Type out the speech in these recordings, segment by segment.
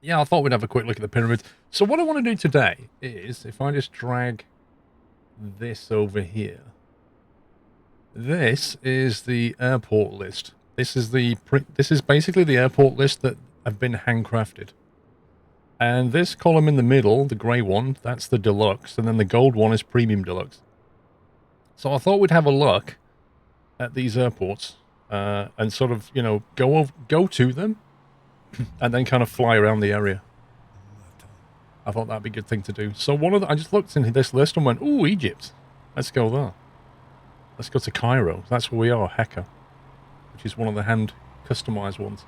Yeah, I thought we'd have a quick look at the pyramids. So what I want to do today is, if I just drag this over here, this is the airport list. This is this is basically the airport list that have been handcrafted. And this column in the middle, the grey one, that's the deluxe, and then the gold one is premium deluxe. So I thought we'd have a look at these airports and sort of, go to them and then kind of fly around the area. I thought that'd be a good thing to do. So I just looked into this list and went, ooh, Egypt. Let's go there. Let's go to Cairo. That's where we are, Heka, which is one of the hand customized ones.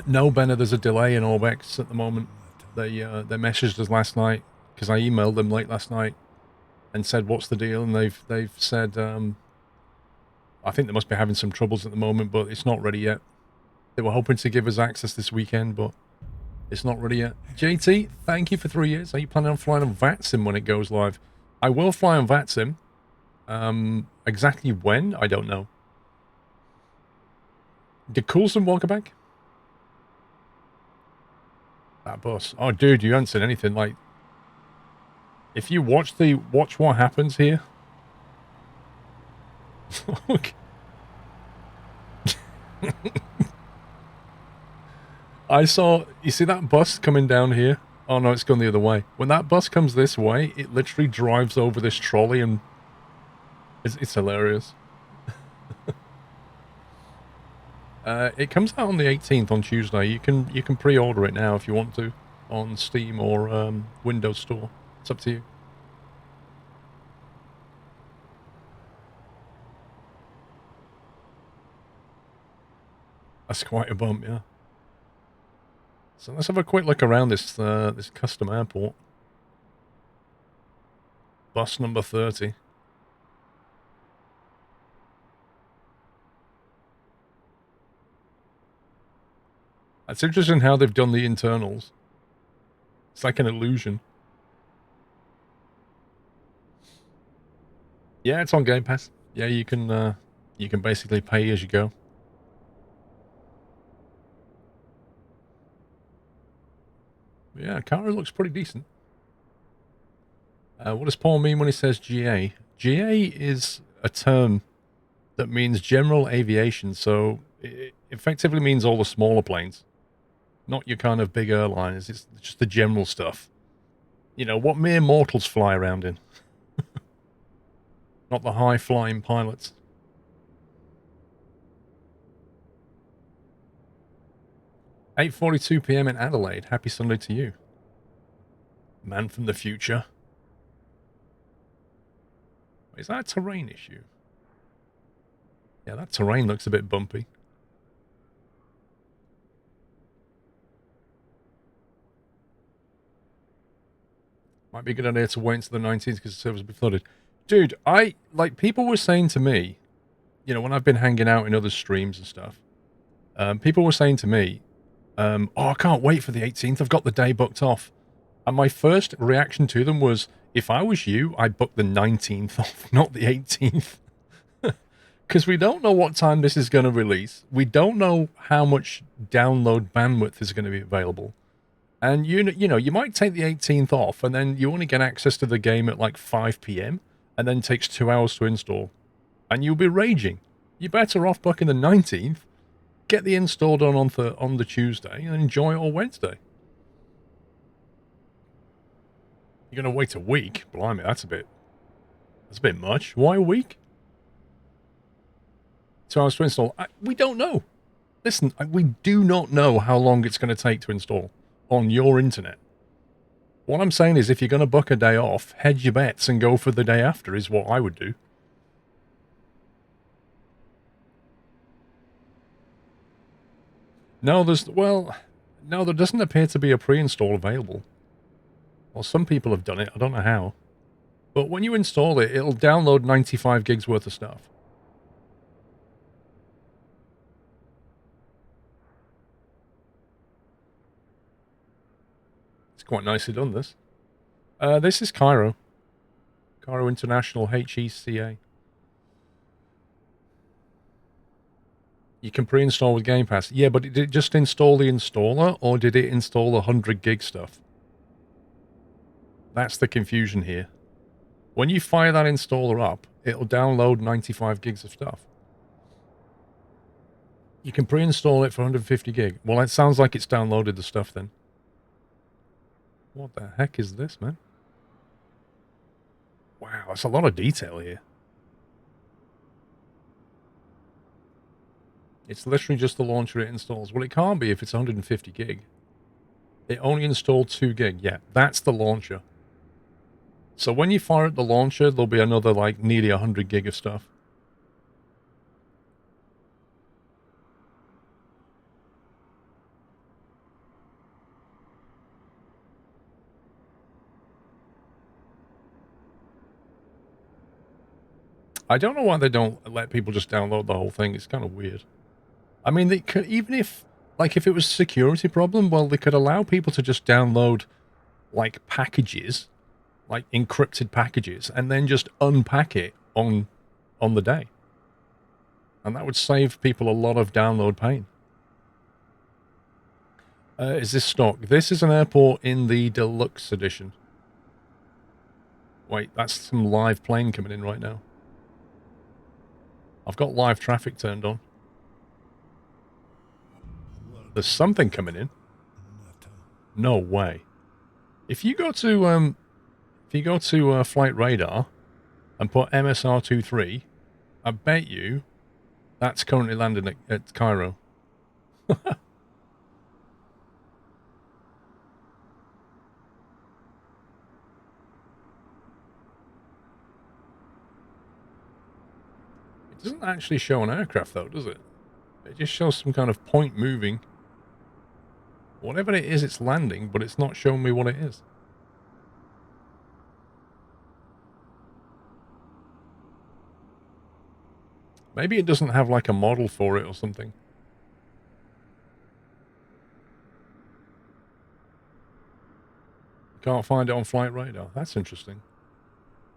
No, Benna, there's a delay in Orbex at the moment. They messaged us last night because I emailed them late last night and said, what's the deal? And they've said, I think they must be having some troubles at the moment, but it's not ready yet. They were hoping to give us access this weekend, but it's not ready yet. JT, thank you for 3 years. Are you planning on flying on VATSIM when it goes live? I will fly on VATSIM. Exactly when? I don't know. Did Coulson welcome back? That bus. Oh, dude, you haven't seen anything. Like, if you watch what happens here. You see that bus coming down here? Oh no, it's gone the other way. When that bus comes this way, it literally drives over this trolley and it's hilarious. It comes out on the 18th on Tuesday. You can pre-order it now if you want to on Steam or Windows Store. It's up to you. That's quite a bump, yeah. So let's have a quick look around this custom airport. Bus number 30. It's interesting how they've done the internals. It's like an illusion. Yeah, it's on Game Pass. Yeah, you can basically pay as you go. Yeah, Cairo looks pretty decent. What does Paul mean when he says GA? GA is a term that means general aviation, so it effectively means all the smaller planes, not your kind of big airliners. It's just the general stuff. You know, what mere mortals fly around in, not the high-flying pilots. 8:42 p.m. in Adelaide. Happy Sunday to you. Man from the future. Is that a terrain issue? Yeah, that terrain looks a bit bumpy. Might be a good idea to wait until the 19th because the servers will be flooded. Dude, people were saying to me, when I've been hanging out in other streams and stuff, people were saying to me, oh, I can't wait for the 18th. I've got the day booked off. And my first reaction to them was, if I was you, I'd book the 19th off, not the 18th. Because we don't know what time this is going to release. We don't know how much download bandwidth is going to be available. And you might take the 18th off, and then you only get access to the game at like 5 p.m. and then it takes 2 hours to install. And you'll be raging. You're better off booking the 19th, get the install done on the Tuesday, and enjoy it on Wednesday. You're going to wait a week? Blimey, that's a bit much. Why a week? 2 hours to install. We don't know. Listen, we do not know how long it's going to take to install on your internet. What I'm saying is, if you're going to book a day off, hedge your bets and go for the day after is what I would do. No, there doesn't appear to be a pre-install available. Well, some people have done it. I don't know how. But when you install it, it'll download 95 gigs worth of stuff. It's quite nicely done, this. This is Cairo. Cairo International, HECA. You can pre-install with Game Pass. Yeah, but did it just install the installer, or did it install the 100 gig stuff? That's the confusion here. When you fire that installer up, it'll download 95 gigs of stuff. You can pre-install it for 150 gig. Well, it sounds like it's downloaded the stuff then. What the heck is this, man? Wow, that's a lot of detail here. It's literally just the launcher it installs. Well, it can't be if it's 150 gig. It only installed 2 gig. Yeah, that's the launcher. So when you fire up the launcher, there'll be another, like, nearly 100 gig of stuff. I don't know why they don't let people just download the whole thing. It's kind of weird. I mean, they could, even if, like, if it was a security problem, well, they could allow people to just download, like, packages, like encrypted packages, and then just unpack it on the day. And that would save people a lot of download pain. Is this stock? This is an airport in the Deluxe edition. Wait, that's some live plane coming in right now. I've got live traffic turned on. There's something coming in. No way. If you go to Flight Radar and put MSR23, I bet you that's currently landing at Cairo. It doesn't actually show an aircraft though, does it? It just shows some kind of point moving. Whatever it is, it's landing, but it's not showing me what it is. Maybe it doesn't have like a model for it or something. Can't find it on Flight Radar. That's interesting.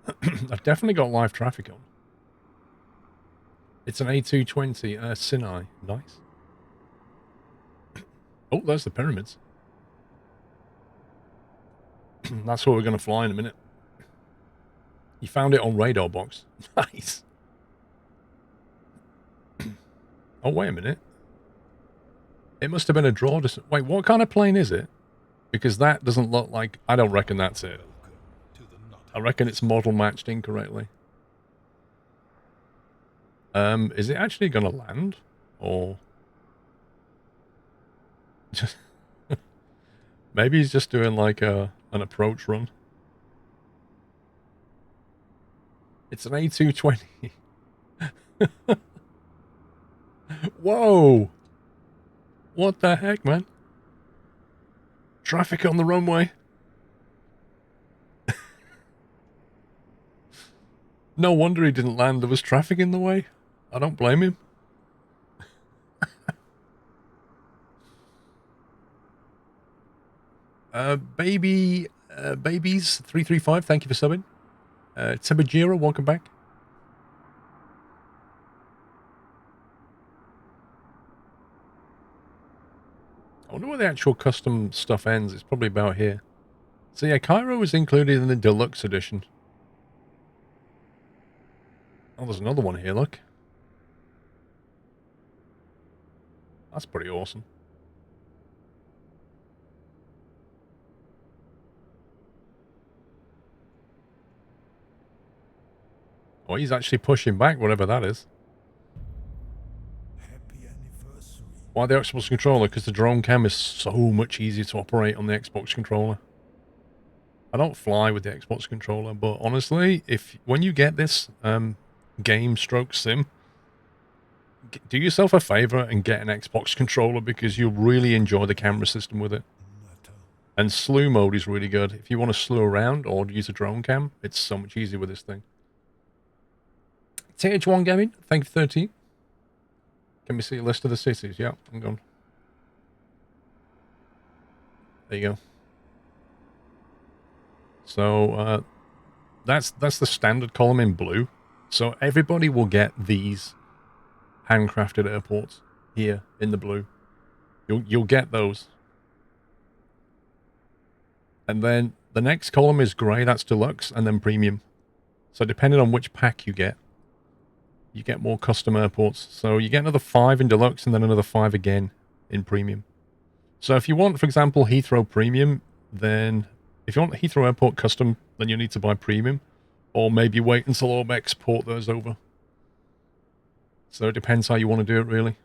I've definitely got live traffic on. It's an A220 Sinai. Nice. Oh, there's the pyramids. That's what we're going to fly in a minute. You found it on Radar Box. Nice. Oh, wait a minute. It must have been a draw. Wait, what kind of plane is it? Because that doesn't look like... I don't reckon that's it. I reckon it's model matched incorrectly. Is it actually going to land? Or... just... Maybe he's just doing like an approach run. It's an A220. Whoa! What the heck, man? Traffic on the runway. No wonder he didn't land. There was traffic in the way. I don't blame him. Babies 335. Thank you for subbing. Tabajira, welcome back. I wonder where the actual custom stuff ends. It's probably about here. So yeah, Cairo is included in the Deluxe edition. Oh, there's another one here, look. That's pretty awesome. Oh, he's actually pushing back, whatever that is. Why the Xbox controller? Because the drone cam is so much easier to operate on the Xbox controller. I don't fly with the Xbox controller, but honestly, when you get this game stroke sim, do yourself a favor and get an Xbox controller because you'll really enjoy the camera system with it. And slew mode is really good. If you want to slew around or use a drone cam, it's so much easier with this thing. TH1 Gaming, thank you for 13. Can we see a list of the cities? Yeah, I'm gone. There you go. So that's the standard column in blue. So everybody will get these handcrafted airports. here in the blue. You'll get those. And then the next column is grey, that's deluxe, and then premium. So depending on which pack you get more custom airports. So you get another 5 in deluxe and then another 5 again in premium. So if you want, for example, Heathrow premium, then if you want Heathrow Airport custom, then you need to buy premium. Or maybe wait until Orbex port those over. So it depends how you want to do it, really.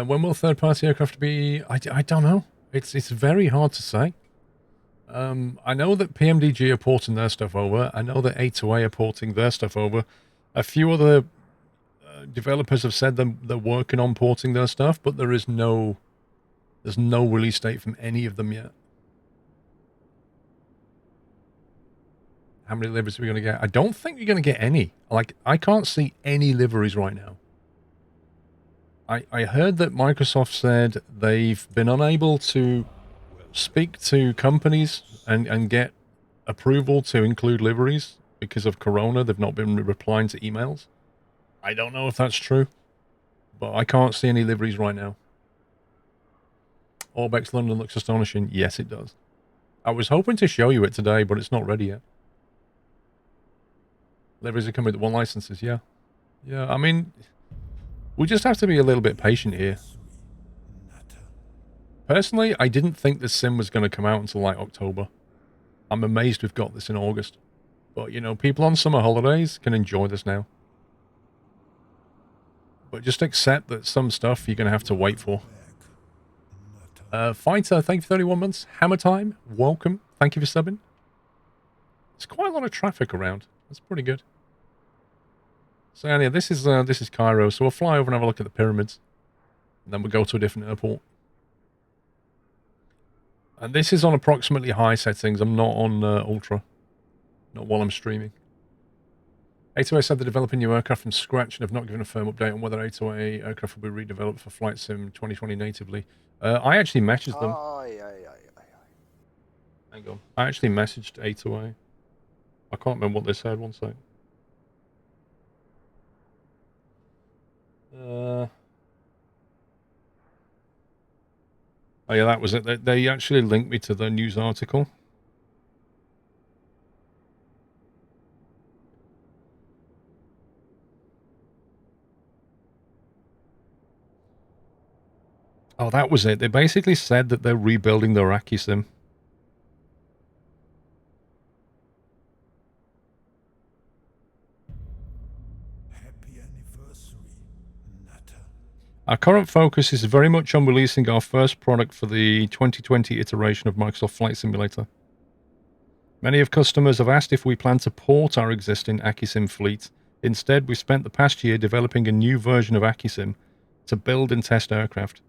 When will third-party aircraft be? I don't know. It's very hard to say. I know that PMDG are porting their stuff over. I know that A2A are porting their stuff over. A few other developers have said they're working on porting their stuff, but there's no release date from any of them yet. How many liveries are we going to get? I don't think you're going to get any. Like, I can't see any liveries right now. I heard that Microsoft said they've been unable to speak to companies and get approval to include liveries because of Corona. They've not been replying to emails. I don't know if that's true, but I can't see any liveries right now. Orbex London looks astonishing. Yes, it does. I was hoping to show you it today, but it's not ready yet. Liveries are coming with 1 licenses, yeah. Yeah, I mean, we just have to be a little bit patient here. Personally, I didn't think this sim was going to come out until like October. I'm amazed we've got this in August. But, you know, people on summer holidays can enjoy this now. But just accept that some stuff you're going to have to wait for. Fighter, thank you for 31 months. Hammer Time, welcome. Thank you for subbing. There's quite a lot of traffic around. That's pretty good. So, yeah, this is Cairo. So we'll fly over and have a look at the pyramids. And then we'll go to a different airport. And this is on approximately high settings. I'm not on ultra. Not while I'm streaming. A2A said they're developing new aircraft from scratch and have not given a firm update on whether A2A aircraft will be redeveloped for Flight Sim 2020 natively. I actually messaged them. Hang on. I actually messaged A2A. I can't remember what they said. One sec. Oh yeah, that was it. They actually linked me to the news article. Oh, that was it. They basically said that they're rebuilding their Iraqi sim. Happy anniversary, Nutter. Our current focus is very much on releasing our first product for the 2020 iteration of Microsoft Flight Simulator. Many of customers have asked if we plan to port our existing AccuSim fleet. Instead, we spent the past year developing a new version of AccuSim to build and test aircraft.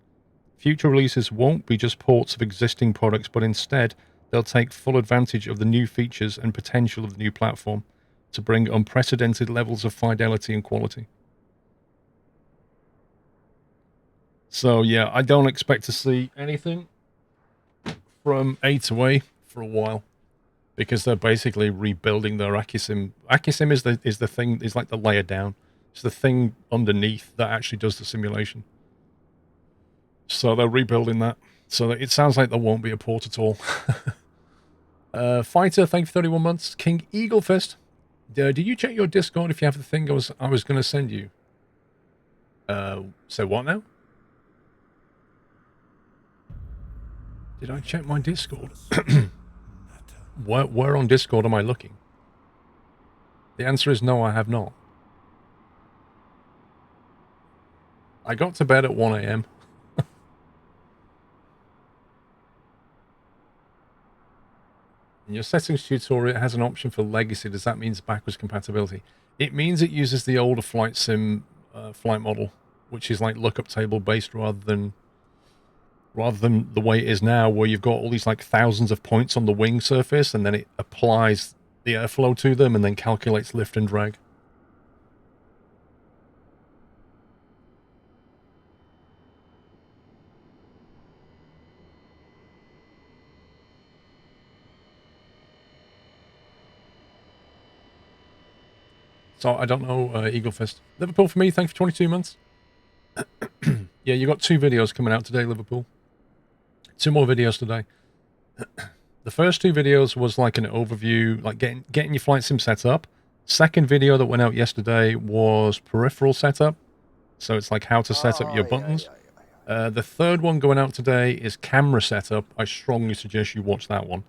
Future releases won't be just ports of existing products, but instead, they'll take full advantage of the new features and potential of the new platform to bring unprecedented levels of fidelity and quality. So yeah, I don't expect to see anything from A2A for a while, because they're basically rebuilding their AccuSim. AccuSim is the thing, is like the layer down. It's the thing underneath that actually does the simulation. So they're rebuilding that. So it sounds like there won't be a port at all. Fighter, thank you for 31 months. King Eagle Fist. Did you check your Discord if you have the thing I was going to send you? So what now? Did I check my Discord? Where on Discord am I looking? The answer is no, I have not. I got to bed at 1 a.m. In your settings tutorial, it has an option for legacy. Does that mean backwards compatibility? It means it uses the older flight sim flight model, which is like lookup table based rather than the way it is now, where you've got all these like thousands of points on the wing surface, and then it applies the airflow to them and then calculates lift and drag. So I don't know, Eagle Fist. Liverpool for me, thanks for 22 months. Yeah, you got 2 videos coming out today, Liverpool. 2 more videos today. The first 2 videos was like an overview, like getting your flight sim set up. Second video that went out yesterday was peripheral setup. So it's like how to set up your buttons. The third one going out today is camera setup. I strongly suggest you watch that one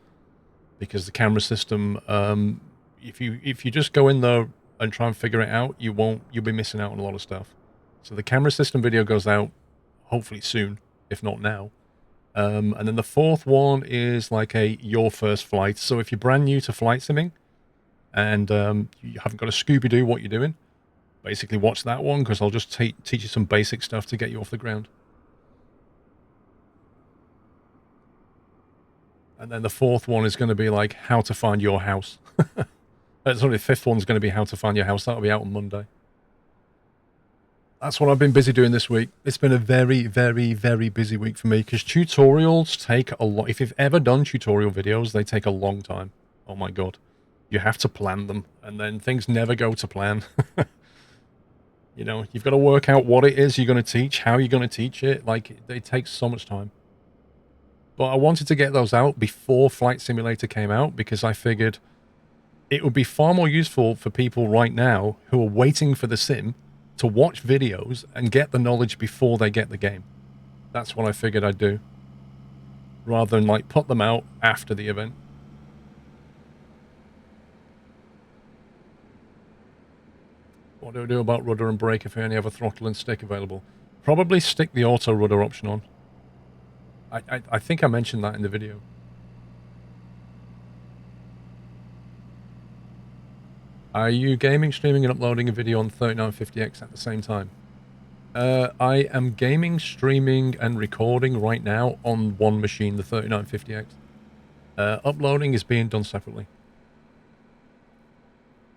because the camera system, if you just go in there and try and figure it out, you'll be missing out on a lot of stuff. So the camera system video goes out hopefully soon, if not now. And then the fourth one is like your first flight. So if you're brand new to flight simming and you haven't got a Scooby-Doo what you're doing, basically watch that one because I'll just teach you some basic stuff to get you off the ground. And then the fourth one is going to be like how to find your house. Sorry, the fifth one's going to be how to find your house. That'll be out on Monday. That's what I've been busy doing this week. It's been a very, very, very busy week for me because tutorials take a lot. If you've ever done tutorial videos, they take a long time. Oh my God. You have to plan them and then things never go to plan. You know, you've got to work out what it is you're going to teach, how you're going to teach it. Like, it takes so much time. But I wanted to get those out before Flight Simulator came out because I figured it would be far more useful for people right now who are waiting for the sim to watch videos and get the knowledge before they get the game. That's what I figured I'd do. Rather than like put them out after the event. What do I do about rudder and brake if I only have a throttle and stick available? Probably stick the auto rudder option on. I think I mentioned that in the video. Are you gaming, streaming, and uploading a video on 3950X at the same time? I am gaming, streaming, and recording right now on one machine, the 3950X. Uploading is being done separately.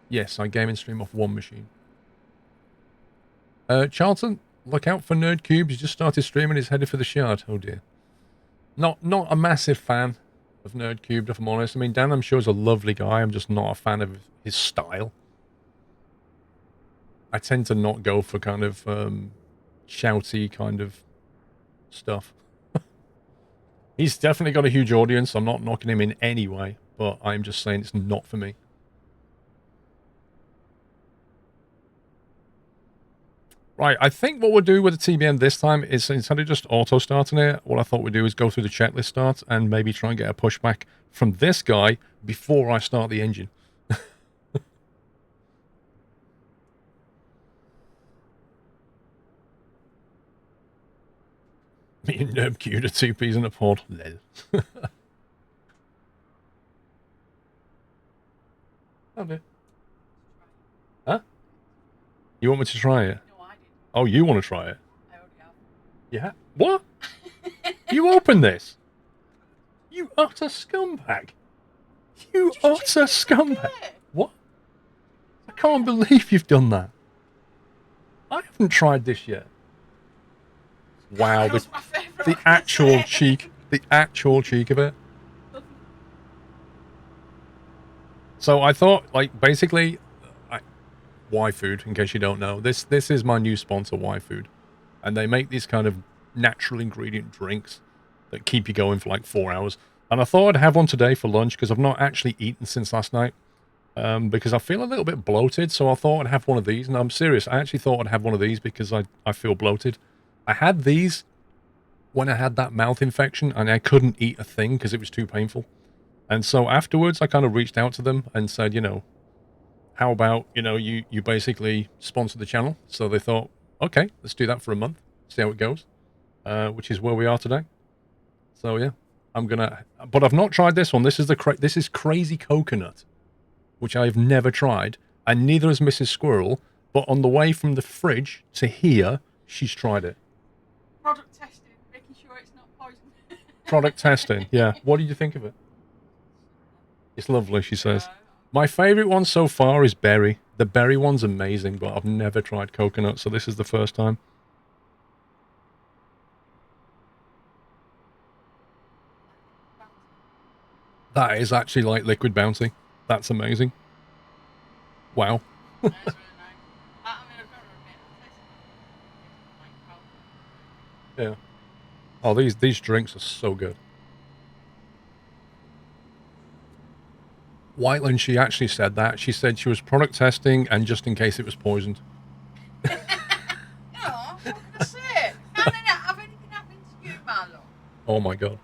Yes, I game and stream off one machine. Charlton, look out for Nerd Cubes. He just started streaming. He's headed for the Shard. Oh dear. Not a massive fan of Nerd Cubed, if I'm honest. I mean, Dan, I'm sure, is a lovely guy. I'm just not a fan of his style. I tend to not go for kind of shouty kind of stuff. He's definitely got a huge audience. I'm not knocking him in any way, but I'm just saying it's not for me. Right, I think what we'll do with the TBM this time is instead of just auto starting it, what I thought we'd do is go through the checklist start and maybe try and get a pushback from this guy before I start the engine. Me and Nerb Q to 2 peas in a pod. Lol. Oh dear. Huh? You want me to try it? No, I did. Oh, you want to try it? I already have. Yeah? What? You opened this? You utter scumbag. You utter scumbag. What? I can't believe you've done that. I haven't tried this yet. Wow, the actual cheek. The actual cheek of it. So I thought, like, basically, Y Food, in case you don't know, this is my new sponsor, Y Food. And they make these kind of natural ingredient drinks that keep you going for like 4 hours. And I thought I'd have one today for lunch because I've not actually eaten since last night. Because I feel a little bit bloated, so I thought I'd have one of these. And I'm serious, I actually thought I'd have one of these because I feel bloated. I had these when I had that mouth infection and I couldn't eat a thing because it was too painful. And so afterwards, I kind of reached out to them and said, you know, how about, you know, you basically sponsor the channel? So they thought, okay, let's do that for a month, see how it goes, which is where we are today. So yeah, but I've not tried this one. This is Crazy Coconut, which I've never tried, and neither has Mrs. Squirrel, but on the way from the fridge to here, she's tried it. Product testing, making sure it's not poison. Product testing, yeah. What did you think of it? It's lovely, she says. My favourite one so far is berry. The berry one's amazing, but I've never tried coconut, so this is the first time. That is actually like Liquid Bounty. That's amazing. Wow. Yeah. Oh, these drinks are so good. Whiteland, she actually said that. She said she was product testing and just in case it was poisoned. Oh, what can I say? Can I not have anything happening to you, my love? Oh my god.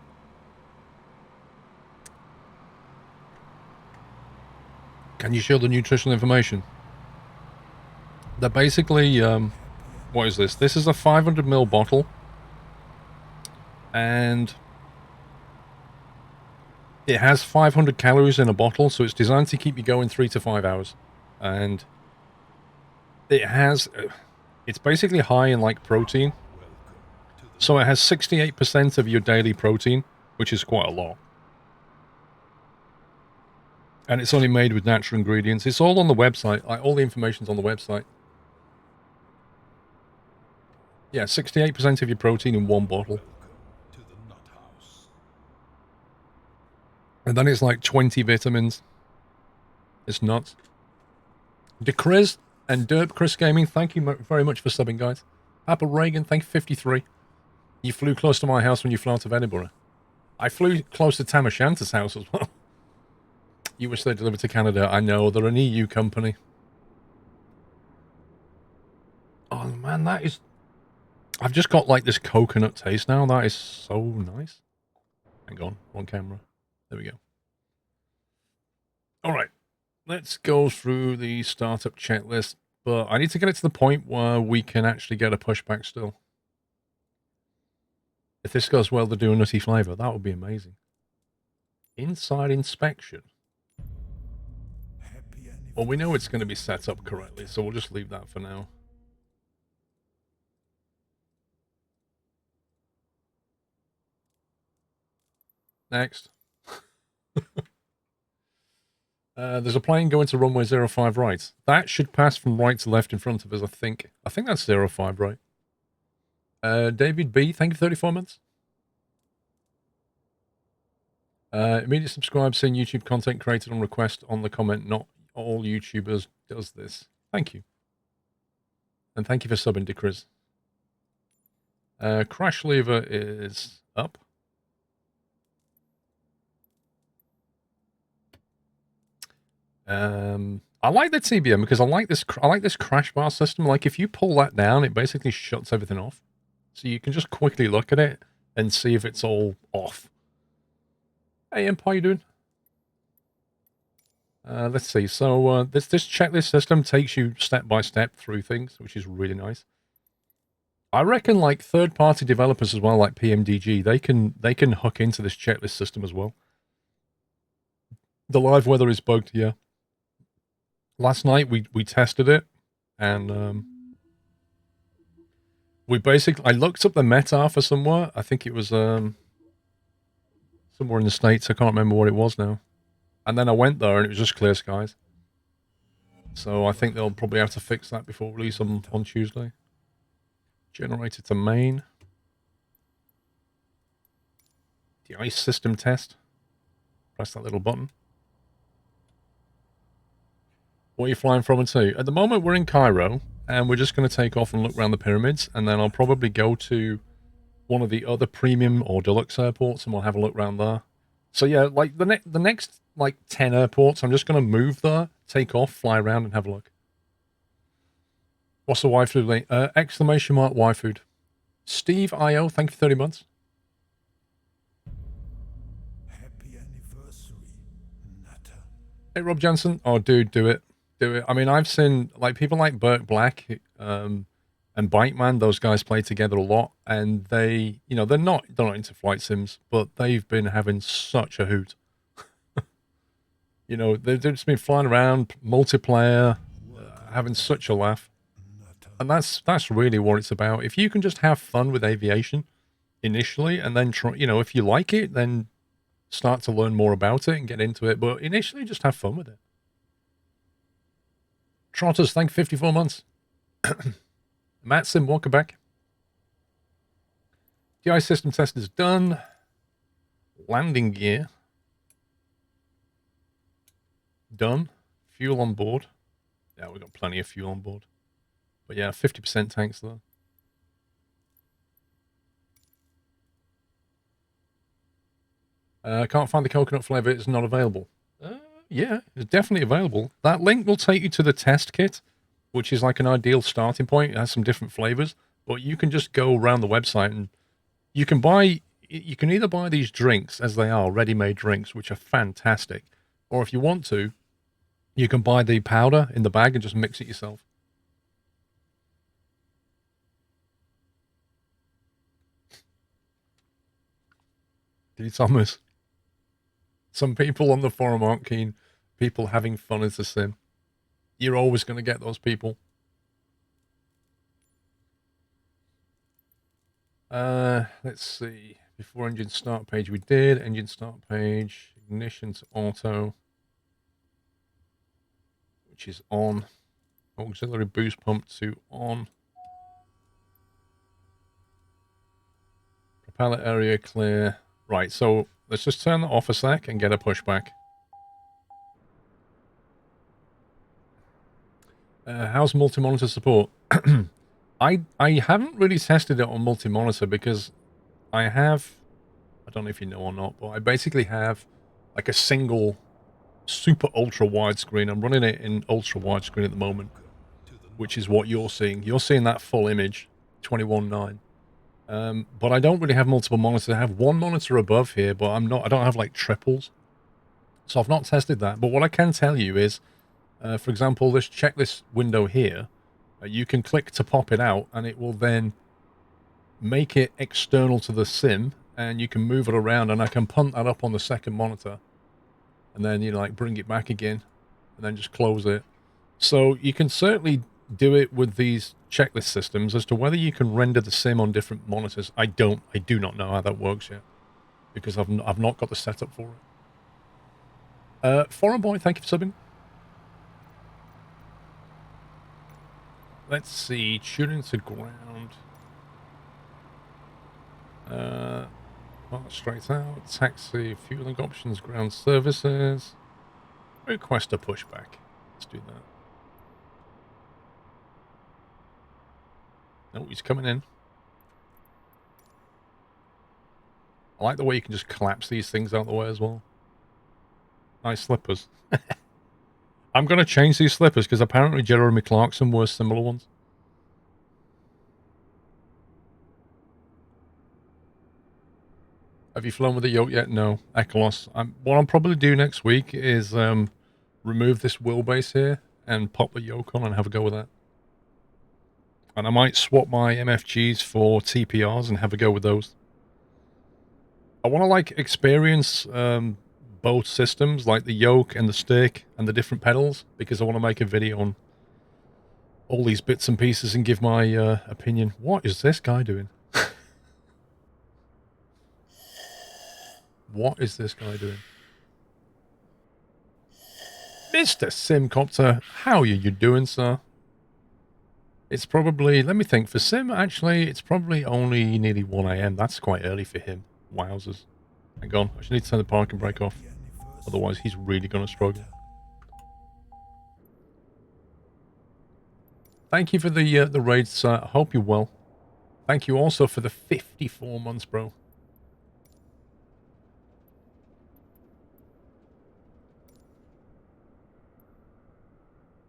Can you show the nutritional information? They're basically, what is this? This is a 500ml bottle. And it has 500 calories in a bottle, so it's designed to keep you going 3 to 5 hours. And it has, it's basically high in like protein. So it has 68% of your daily protein, which is quite a lot. And it's only made with natural ingredients. It's all on the website. Like, all the information's on the website. Yeah, 68% of your protein in one bottle. And then it's like 20 vitamins. It's nuts. DeCriz and Derp Chris Gaming, thank you very much for subbing, guys. Apple Reagan, thank you, 53. You flew close to my house when you flew out of Edinburgh. I flew close to Tam O'Shanter's house as well. You wish they delivered to Canada. I know, they're an EU company. Oh, man, that is... I've just got, like, this coconut taste now. That is so nice. Hang on, one camera. There we go. All right. Let's go through the startup checklist. But I need to get it to the point where we can actually get a pushback still. If this goes well to do a nutty flavor, that would be amazing. Inside inspection. Well, we know it's going to be set up correctly, so we'll just leave that for now. Next. There's a plane going to runway 05 right. That should pass from right to left in front of us, I think. I think that's 05 right. David B, thank you for 34 months. Immediate subscribe, seeing YouTube content created on request on the comment. Not all YouTubers does this. Thank you. And thank you for subbing to Chris. Crash lever is up. I like the TBM because I like this crash bar system. Like, if you pull that down, it basically shuts everything off. So you can just quickly look at it and see if it's all off. Hey, Imp, how you doing? Let's see. So this checklist system takes you step by step through things, which is really nice. I reckon, like, third-party developers as well, like PMDG, they can hook into this checklist system as well. The live weather is bugged, yeah. Last night we tested it, and I looked up the METAR for somewhere. I think it was somewhere in the States. I can't remember what it was now. And then I went there and it was just clear skies. So I think they'll probably have to fix that before release on Tuesday. Generator to main. The ice system test. Press that little button. What are you flying from and to? At the moment, we're in Cairo, and we're just going to take off and look around the pyramids, and then I'll probably go to one of the other premium or deluxe airports, and we'll have a look around there. So yeah, like the next like 10 airports, I'm just going to move there, take off, fly around, and have a look. What's the Y-food link? Exclamation mark Y-food. Steve IO, thank you for 30 months. Happy anniversary, Nutter. Hey, Rob Johnson. Oh, dude, do it. Do it. I mean, I've seen like people like Burt Black and Bike Man. Those guys play together a lot, and they, you know, they're not into flight sims, but they've been having such a hoot. You know, they've just been flying around, multiplayer, having such a laugh, and that's really what it's about. If you can just have fun with aviation initially, and then try, you know, if you like it, then start to learn more about it and get into it. But initially, just have fun with it. Trotters, thank 54 months. Matt Sim, welcome back. DI system test is done. Landing gear. Done. Fuel on board. Yeah, we've got plenty of fuel on board. But yeah, 50% tanks there. Can't find the coconut flavor. It's not available. Yeah, it's definitely available. That link will take you to the test kit, which is like an ideal starting point. It has some different flavors, but you can just go around the website and you can buy. You can either buy these drinks as they are, ready-made drinks, which are fantastic, or if you want to, you can buy the powder in the bag and just mix it yourself. D. Thomas. Some people on the forum aren't keen. People having fun is a sin. You're always going to get those people. Let's see. Before engine start page, we did. Engine start page. Ignition to auto. Which is on. Auxiliary boost pump to on. Propeller area clear. Right, so let's just turn that off a sec and get a pushback. How's multi-monitor support? I haven't really tested it on multi-monitor because I don't know if you know or not, but I basically have like a single super ultra widescreen. I'm running it in ultra widescreen at the moment, which is what you're seeing. You're seeing that full image, 21:9. But I don't really have multiple monitors. I have one monitor above here, but I don't have like triples. So I've not tested that. But what I can tell you is, for example, this checklist window here, you can click to pop it out and it will then make it external to the sim and you can move it around and I can punt that up on the second monitor and then, you know, like bring it back again and then just close it. So you can certainly do it with these checklist systems. As to whether you can render the sim on different monitors, I do not know how that works yet because I've not got the setup for it. Foreign Boy, thank you for subbing. Let's see, tuning to ground. Straight out, taxi, fueling options, ground services. Request a pushback. Let's do that. No, he's coming in. I like the way you can just collapse these things out the way as well. Nice slippers. I'm going to change these slippers because apparently Jeremy Clarkson wore similar ones. Have you flown with the yoke yet? No. Echolos. What I'll probably do next week is remove this wheelbase here and pop the yoke on and have a go with that. And I might swap my MFGs for TPRs and have a go with those. I want to like experience both systems, like the yoke and the stick and the different pedals, because I want to make a video on all these bits and pieces and give my opinion. What is this guy doing? What is this guy doing? Mr. Simcopter, how are you doing, sir? It's probably, let me think, for Sim, actually, it's probably only nearly 1 AM. That's quite early for him. Wowzers. Hang on, I should need to turn the parking brake off. Otherwise, he's really going to struggle. Thank you for the raid, sir. I hope you're well. Thank you also for the 54 months, bro.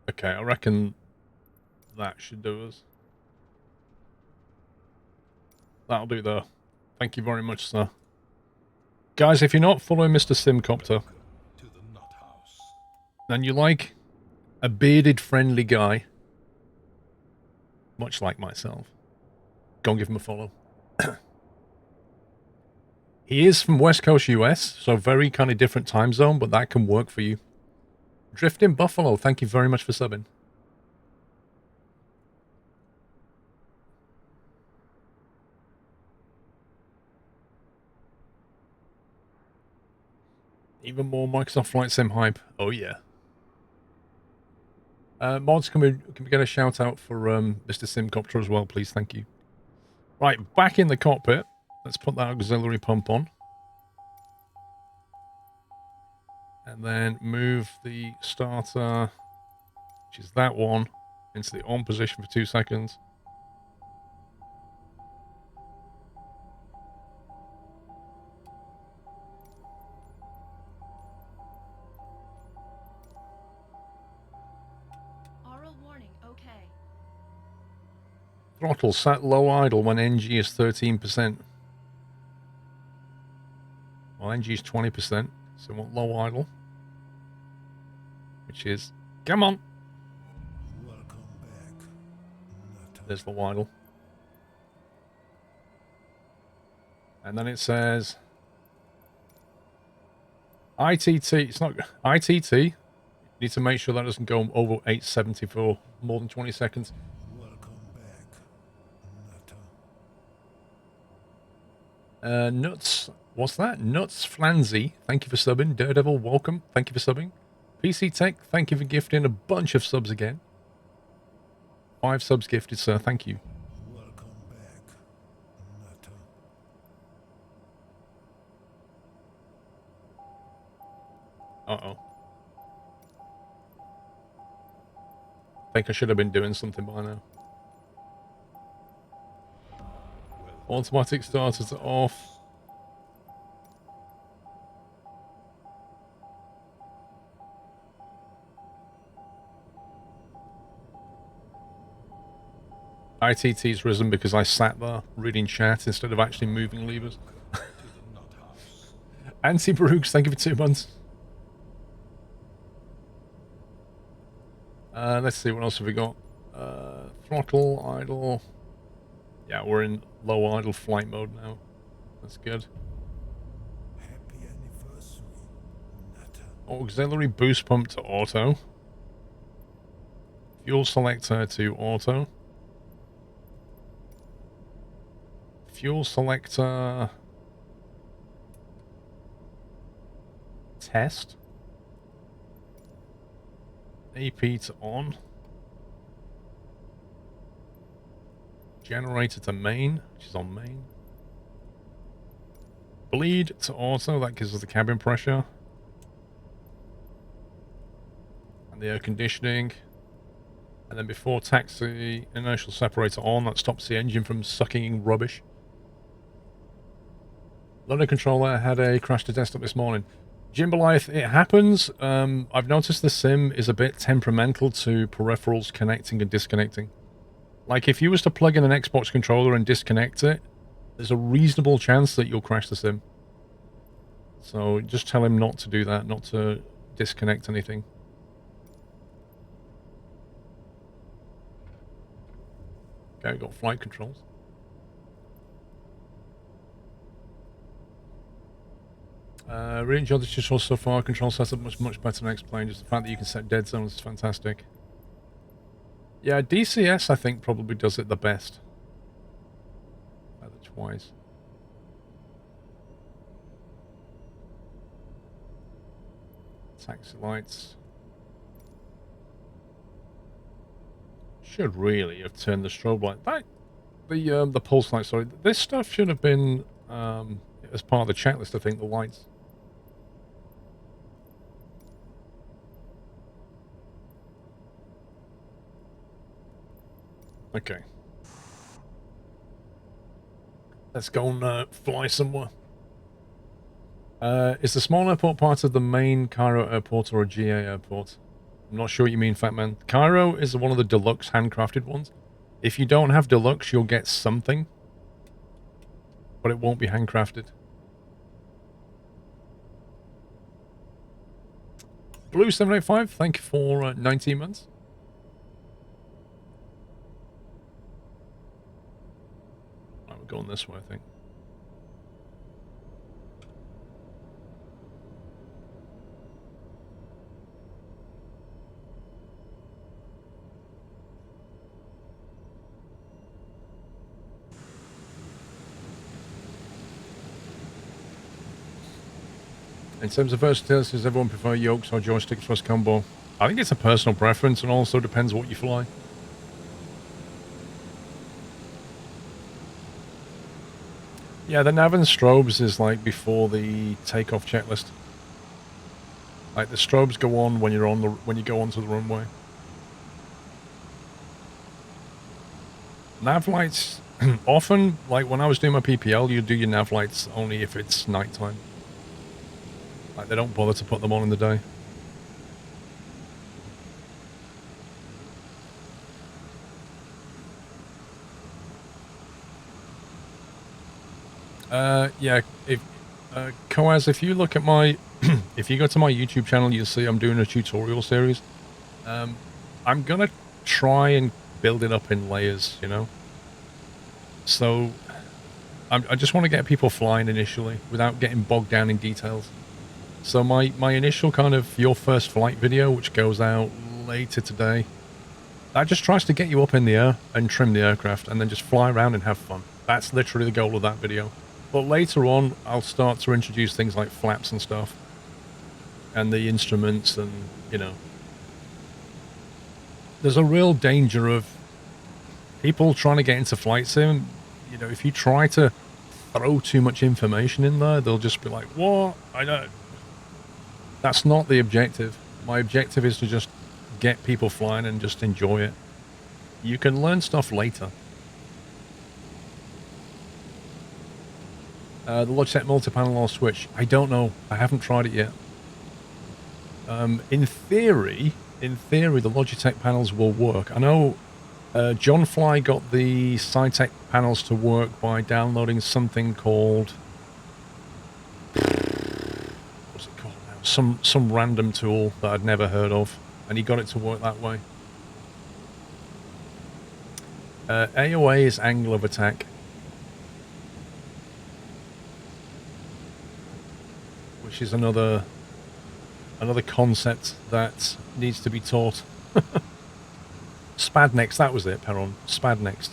Okay, I reckon that should do us. That'll do though. Thank you very much, sir. Guys, if you're not following Mr. Simcopter, and you like a bearded, friendly guy, much like myself, go and give him a follow. He is from West Coast US, so very kind of different time zone, but that can work for you. Drifting Buffalo, thank you very much for subbing. Even more Microsoft Flight Sim hype. Oh yeah. Mods, can we get a shout out for Mr. Simcopter as well, please? Thank you. Right, back in the cockpit. Let's put that auxiliary pump on. And then move the starter, which is that one, into the on position for 2 seconds. Throttle set low idle when NG is 13%. Well, NG is 20%, so we want low idle. Which is, come on. Welcome back, Nutter. There's the idle. And then it says ITT. It's not ITT. You need to make sure that doesn't go over 870 for more than 20 seconds. Welcome back, Nutter. Nuts. What's that? Nuts Flanzy. Thank you for subbing. Daredevil, welcome. Thank you for subbing. PC Tech, thank you for gifting a bunch of subs again. 5 subs gifted, sir. Thank you. Welcome back, Nutter. Uh-oh. Think I should have been doing something by now. Automatic starters off. ITT's risen because I sat there reading chat instead of actually moving levers. Anti-Brooks, thank you for 2 months. Let's see, what else have we got? Throttle, idle. Yeah, we're in low idle flight mode now. That's good. Happy anniversary, Nutter. Auxiliary boost pump to auto. Fuel selector to auto. Fuel selector. Test. AP to on. Generator to main, which is on main. Bleed to auto, that gives us the cabin pressure. And the air conditioning. And then before taxi, inertial separator on, that stops the engine from sucking rubbish. London controller had a crash to desktop this morning. Jimbalife, it happens. I've noticed the sim is a bit temperamental to peripherals connecting and disconnecting. Like, if you was to plug in an Xbox controller and disconnect it, there's a reasonable chance that you'll crash the sim. So just tell him not to do that, not to disconnect anything. Okay, we've got flight controls. Really enjoyed the tutorial so far. Control setup much better than X-Plane. Just the fact that you can set dead zones is fantastic. Yeah, DCS I think probably does it the best. Either twice. Taxi lights. Should really have turned the strobe light. The pulse light, sorry. This stuff should have been as part of the checklist, I think, the lights. Okay. Let's go and fly somewhere. Is the small airport part of the main Cairo airport or a GA airport? I'm not sure what you mean, Fat Man. Cairo is one of the deluxe handcrafted ones. If you don't have deluxe, you'll get something. But it won't be handcrafted. Blue785, thank you for 19 months. Right, we're going this way, I think. In terms of versatility, does everyone prefer yokes or joystick thrust combo? I think it's a personal preference and also depends what you fly. Yeah, the nav and strobes is like before the takeoff checklist. Like the strobes go on when you're when you go onto the runway. Nav lights often, like when I was doing my PPL, you do your nav lights only if it's nighttime. Like, they don't bother to put them on in the day. Yeah, if Coaz, if you look at my, if you go to my YouTube channel, you'll see I'm doing a tutorial series. I'm gonna try and build it up in layers, you know. So I just want to get people flying initially without getting bogged down in details. So my initial kind of your first flight video, which goes out later today, that just tries to get you up in the air and trim the aircraft and then just fly around and have fun. That's literally the goal of that video. But later on, I'll start to introduce things like flaps and stuff and the instruments and, you know. There's a real danger of people trying to get into flight sim. You know, if you try to throw too much information in there, they'll just be like, what? I don't. That's not the objective. My objective is to just get people flying and just enjoy it. You can learn stuff later. The Logitech multi-panel or switch. I don't know. I haven't tried it yet. In theory, the Logitech panels will work. I know John Fly got the SciTech panels to work by downloading something called... What's it called now? Some random tool that I'd never heard of. And he got it to work that way. AOA is angle of attack. Which is another concept that needs to be taught. Spadnext, that was it, Perron. Spadnext.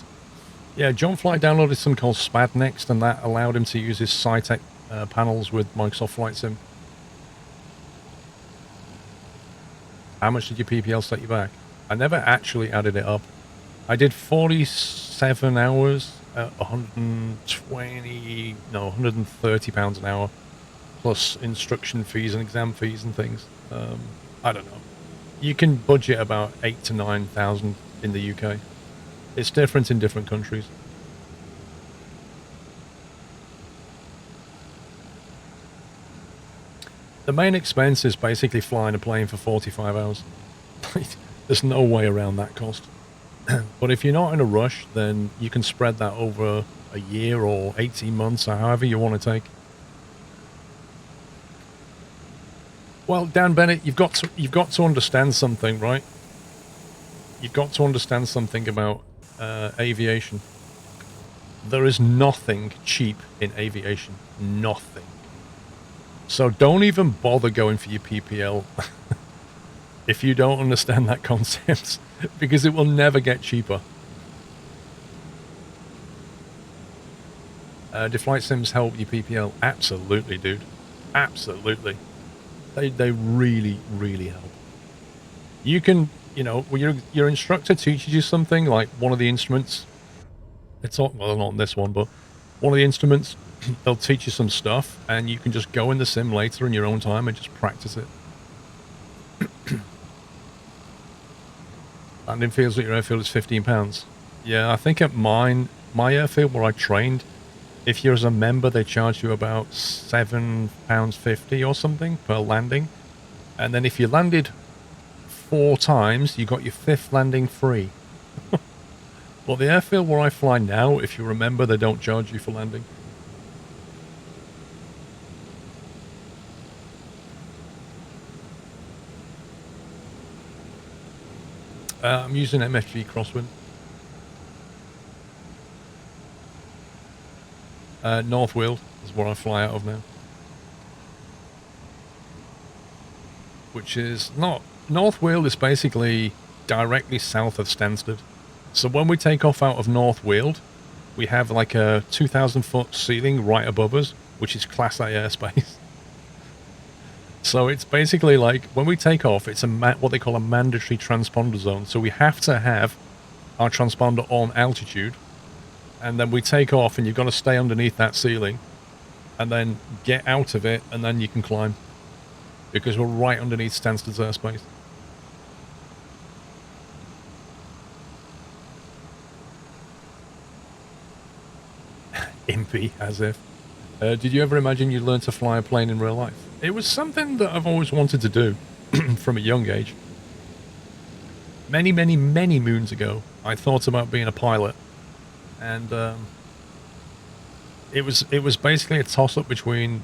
Yeah, John Flight downloaded something called Spadnext, and that allowed him to use his SciTech panels with Microsoft Flight Sim. How much did your PPL set you back? I never actually added it up. I did 47 hours at 130 pounds an hour, plus instruction fees and exam fees and things. I don't know. You can budget about 8,000 to 9,000 in the UK. It's different in different countries. The main expense is basically flying a plane for 45 hours. There's no way around that cost. But if you're not in a rush, then you can spread that over a year or 18 months or however you want to take. Well, Dan Bennett, you've got to understand something, right? You've got to understand something about aviation. There is nothing cheap in aviation. Nothing. So don't even bother going for your PPL if you don't understand that concept, because it will never get cheaper. Do flight sims help your PPL? Absolutely, dude. Absolutely. They really, really help. You can, you know, when your instructor teaches you something, like one of the instruments, it's not, well, not on this one, but one of the instruments, they'll teach you some stuff, and you can just go in the sim later in your own time and just practice it. Landing fields at your airfield is £15. Yeah, I think at my airfield where I trained, if you're as a member, they charge you about £7.50 or something per landing. And then if you landed 4 times, you got your 5th landing free. But the airfield where I fly now, if you remember, they don't charge you for landing. I'm using MFG Crosswind. North Weald is where I fly out of now. Which is not... North Weald is basically directly south of Stansted. So when we take off out of North Weald, we have like a 2,000 foot ceiling right above us, which is Class A airspace. So it's basically like, when we take off, it's what they call a mandatory transponder zone. So we have to have our transponder on altitude, and then we take off, and you've got to stay underneath that ceiling, and then get out of it, and then you can climb. Because we're right underneath Stansted's airspace. Impy, as if. Did you ever imagine you'd learn to fly a plane in real life? It was something that I've always wanted to do from a young age. Many, many, many moons ago, I thought about being a pilot. And it was basically a toss-up between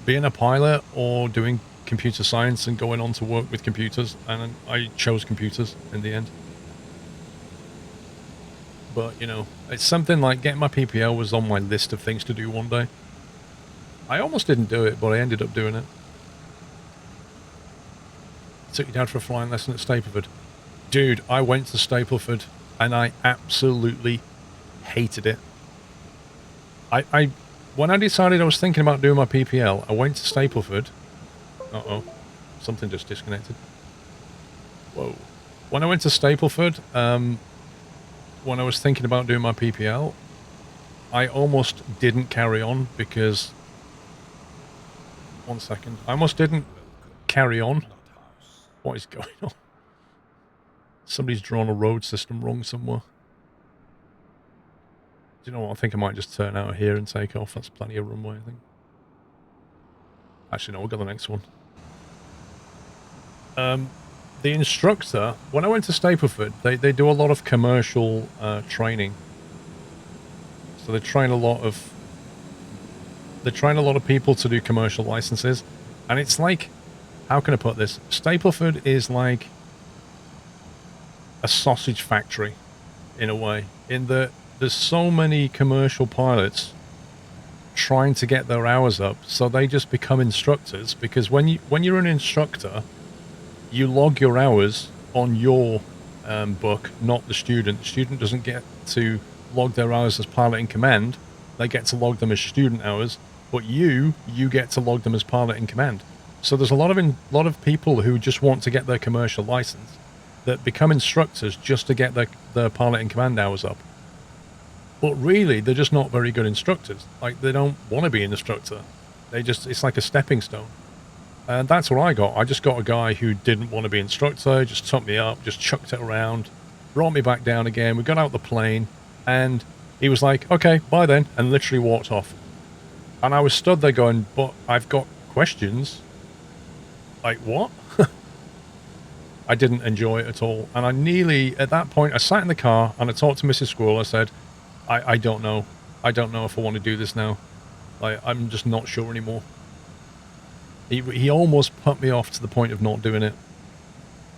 being a pilot or doing computer science and going on to work with computers, and I chose computers in the end. But, you know, it's something like getting my PPL was on my list of things to do one day. I almost didn't do it, but I ended up doing it. Took you down for a flying lesson at Stapleford. Dude, I went to Stapleford and I absolutely hated it. When I decided I was thinking about doing my PPL, I went to Stapleford. Uh-oh. Something just disconnected. Whoa. When I went to Stapleford, when I was thinking about doing my PPL, I almost didn't carry on because... One second. I almost didn't carry on. What is going on? Somebody's drawn a road system wrong somewhere. Do you know what? I think I might just turn out of here and take off. That's plenty of runway, I think. Actually, no, we'll go to the next one. The instructor, when I went to Stapleford, they do a lot of commercial training. So they train a lot of people to do commercial licenses, and it's like, how can I put this? Stapleford is like a sausage factory in a way, in that there's so many commercial pilots trying to get their hours up, so they just become instructors, because when you're an instructor, you log your hours on your book, not the student. The student doesn't get to log their hours as pilot in command. They get to log them as student hours, but you get to log them as pilot in command. So there's a lot of people who just want to get their commercial license that become instructors just to get their pilot in command hours up. But really, they're just not very good instructors. Like, they don't want to be an instructor. It's like a stepping stone. And that's what I got. I just got a guy who didn't want to be instructor, just took me up, just chucked it around, brought me back down again. We got out the plane, and he was like, okay, bye then, and literally walked off. And I was stood there going, but I've got questions. Like, what? I didn't enjoy it at all. And I nearly, at that point, I sat in the car and I talked to Mrs. Squirrel. I said, I don't know. I don't know if I want to do this now. Like, I'm just not sure anymore. He almost put me off to the point of not doing it.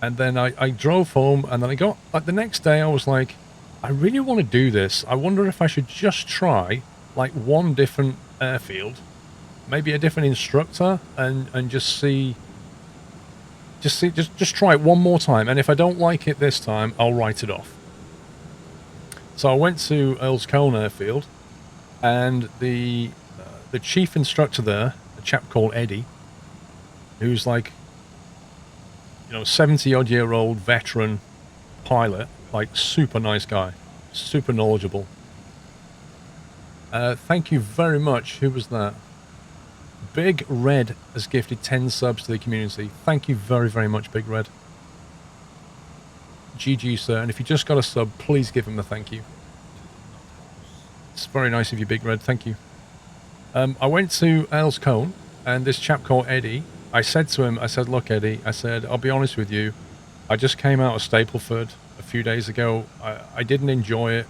And then I drove home, and then I got, like, the next day I was like, I really want to do this. I wonder if I should just try, like, one different airfield, maybe a different instructor, and just try it one more time. And if I don't like it this time, I'll write it off. So I went to Earl's Colne Airfield, and the chief instructor there, a chap called Eddie, who's like, 70-odd-year-old veteran pilot, like, super nice guy, super knowledgeable. Thank you very much. Who was that? Big Red has gifted 10 subs to the community. Thank you very, very much, Big Red. GG, sir. And if you just got a sub, please give him a thank you. It's very nice of you, Big Red. Thank you. I went to Earl's Colne, and this chap called Eddie, I said to him, I said, look, Eddie, I said, I'll be honest with you. I just came out of Stapleford a few days ago. I didn't enjoy it.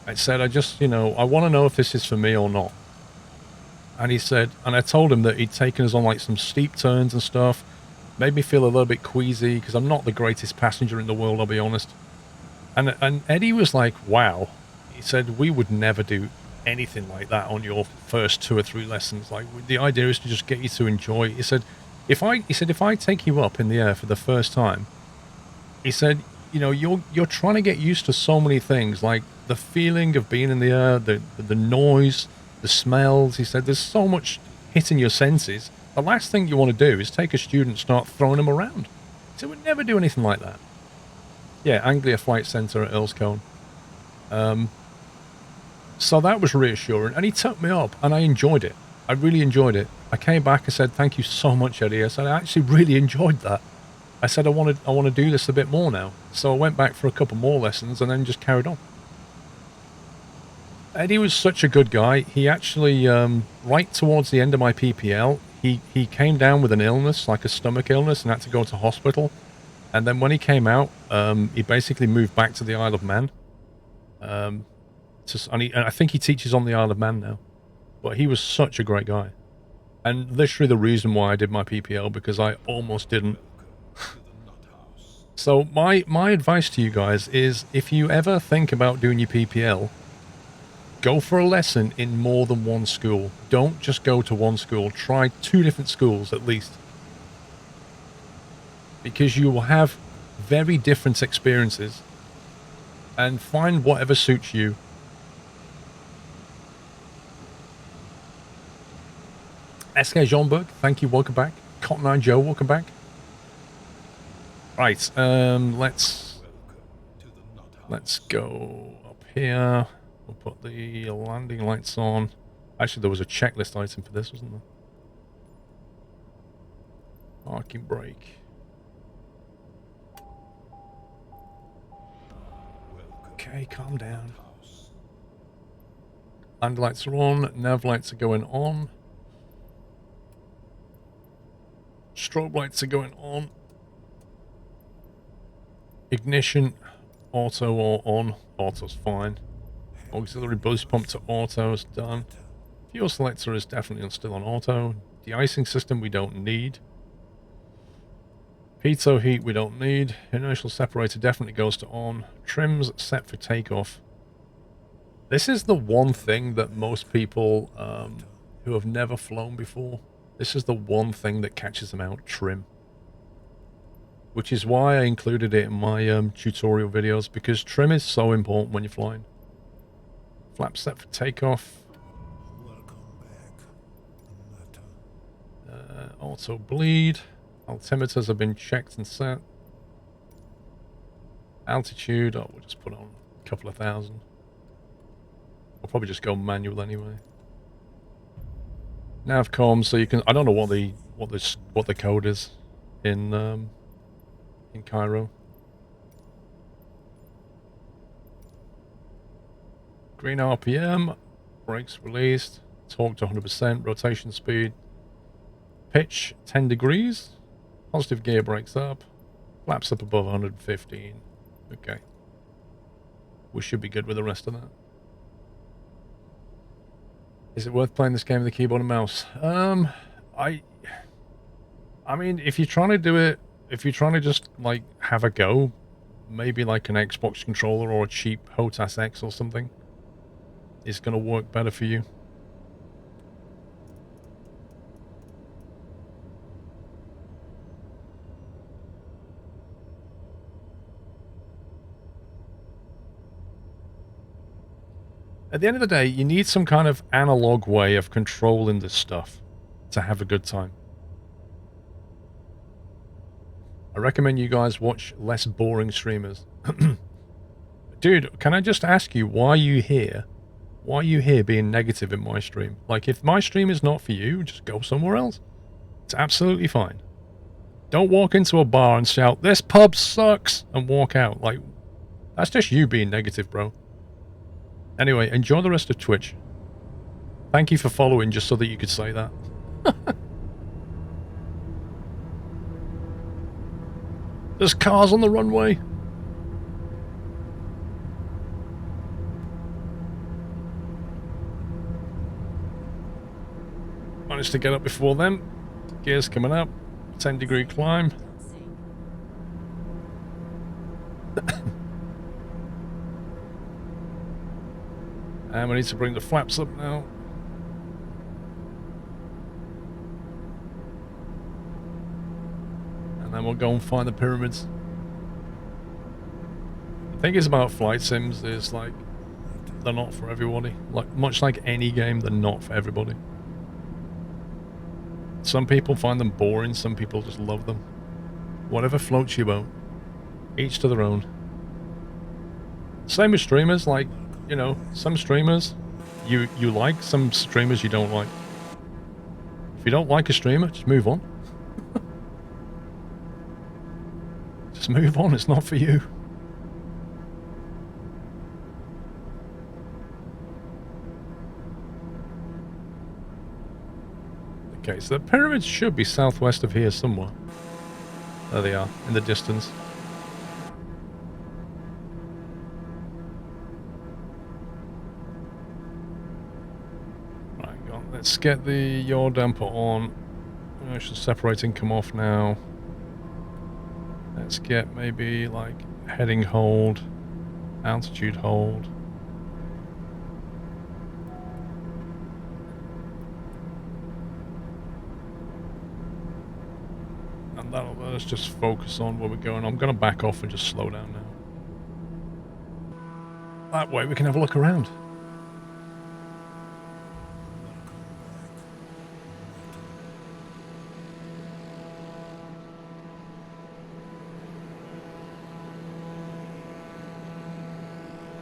I said, I just, I want to know if this is for me or not. And he said, and I told him that he'd taken us on like some steep turns and stuff. Made me feel a little bit queasy because I'm not the greatest passenger in the world, I'll be honest. And Eddie was like, wow. He said, we would never do anything like that on your first 2 or 3 lessons. Like, the idea is to just get you to enjoy. He said, if I take you up in the air for the first time, he said, you're trying to get used to so many things, like the feeling of being in the air, the noise, the smells. He said, there's so much hitting your senses. The last thing you want to do is take a student and start throwing them around. He said, we'd never do anything like that. Yeah, Anglia Flight Centre at Earl's Colne. So that was reassuring, and he took me up, and I enjoyed it. I really enjoyed it. I came back and said, thank you so much, Eddie. I said, I actually really enjoyed that. I said, I want to do this a bit more now. So I went back for a couple more lessons and then just carried on. Eddie was such a good guy. He actually, right towards the end of my PPL, he came down with an illness, like a stomach illness, and had to go to hospital. And then when he came out, he basically moved back to the Isle of Man. And I think he teaches on the Isle of Man now. But he was such a great guy. And literally the reason why I did my PPL, because I almost didn't. So my advice to you guys is, if you ever think about doing your PPL, go for a lesson in more than one school. Don't just go to one school. Try 2 different schools at least. Because you will have very different experiences. And find whatever suits you. SK Jeanberg, thank you, welcome back. Cotton Eye Joe, welcome back. Right, let's go up here. We'll put the landing lights on. Actually, there was a checklist item for this, wasn't there? Parking brake. Okay, calm down. Landing lights are on. Nav lights are going on. Strobe lights are going on. Ignition, auto or on. Auto's fine. Auxiliary boost pump to auto is done. Fuel selector is definitely still on auto. De-icing system we don't need. Pitot heat we don't need. Inertial separator definitely goes to on. Trims set for takeoff. This is the one thing that most people who have never flown before, this is the one thing that catches them out, trim. Which is why I included it in my tutorial videos, because trim is so important when you're flying. Flap set for takeoff. Auto bleed. Altimeters have been checked and set. Altitude, oh, we'll just put on a couple of thousand. I'll probably just go manual anyway. Navcom, so you can, I don't know what the code is in Cairo. Green RPM, brakes released, torque to 100%, rotation speed, pitch 10 degrees, positive gear brakes up, flaps up above 115. Okay. We should be good with the rest of that. Is it worth playing this game with the keyboard and mouse? I mean, if you're trying to do it, if you're trying to just, like, have a go, maybe like an Xbox controller or a cheap HOTAS X or something is going to work better for you. At the end of the day, you need some kind of analog way of controlling this stuff to have a good time. I recommend you guys watch less boring streamers. Dude, can I just ask you, why are you here? Why are you here being negative in my stream? Like, if my stream is not for you, just go somewhere else. It's absolutely fine. Don't walk into a bar and shout, "This pub sucks," and walk out. Like, that's just you being negative, bro. Anyway, enjoy the rest of Twitch. Thank you for following just so that you could say that. There's cars on the runway. Managed to get up before them. Gears coming up. 10-degree climb. And we need to bring the flaps up now. And then we'll go and find the pyramids. The thing is about flight sims is, like, they're not for everybody. Like, much like any game, they're not for everybody. Some people find them boring, some people just love them. Whatever floats your boat. Each to their own. Same with streamers, like, you know, some streamers you like, some streamers you don't like. If you don't like a streamer, just move on. Just move on, it's not for you. Okay, so the pyramids should be southwest of here somewhere. There they are, in the distance. Let's get the yaw damper on. Should separating come off now. Let's get maybe like heading hold, altitude hold. And that'll let us just focus on where we're going. I'm going to back off and just slow down now. That way we can have a look around.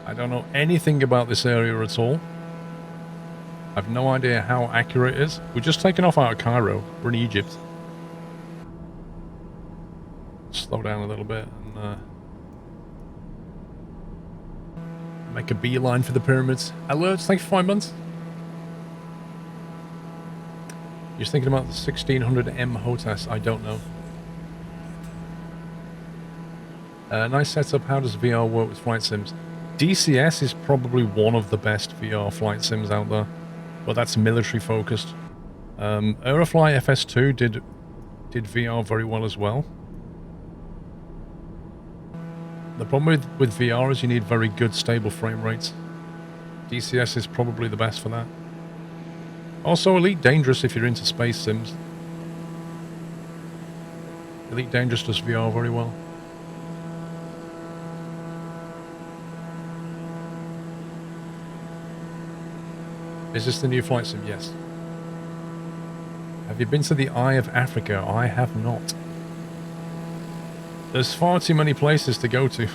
I don't know anything about this area at all. I've no idea how accurate it is. We're just taking off out of Cairo. We're in Egypt. Slow down a little bit and make a beeline for the pyramids. Alerts, thanks for 5 months. You're thinking about the 1600M HOTAS? I don't know. Nice setup. How does VR work with flight sims? DCS is probably one of the best VR flight sims out there, but that's military focused. Aerofly FS2 did VR very well as well. The problem with VR is you need very good stable frame rates. DCS is probably the best for that. Also, Elite Dangerous if you're into space sims. Elite Dangerous does VR very well. Is this the new flight sim? Yes. Have you been to the Eye of Africa? I have not. There's far too many places to go to.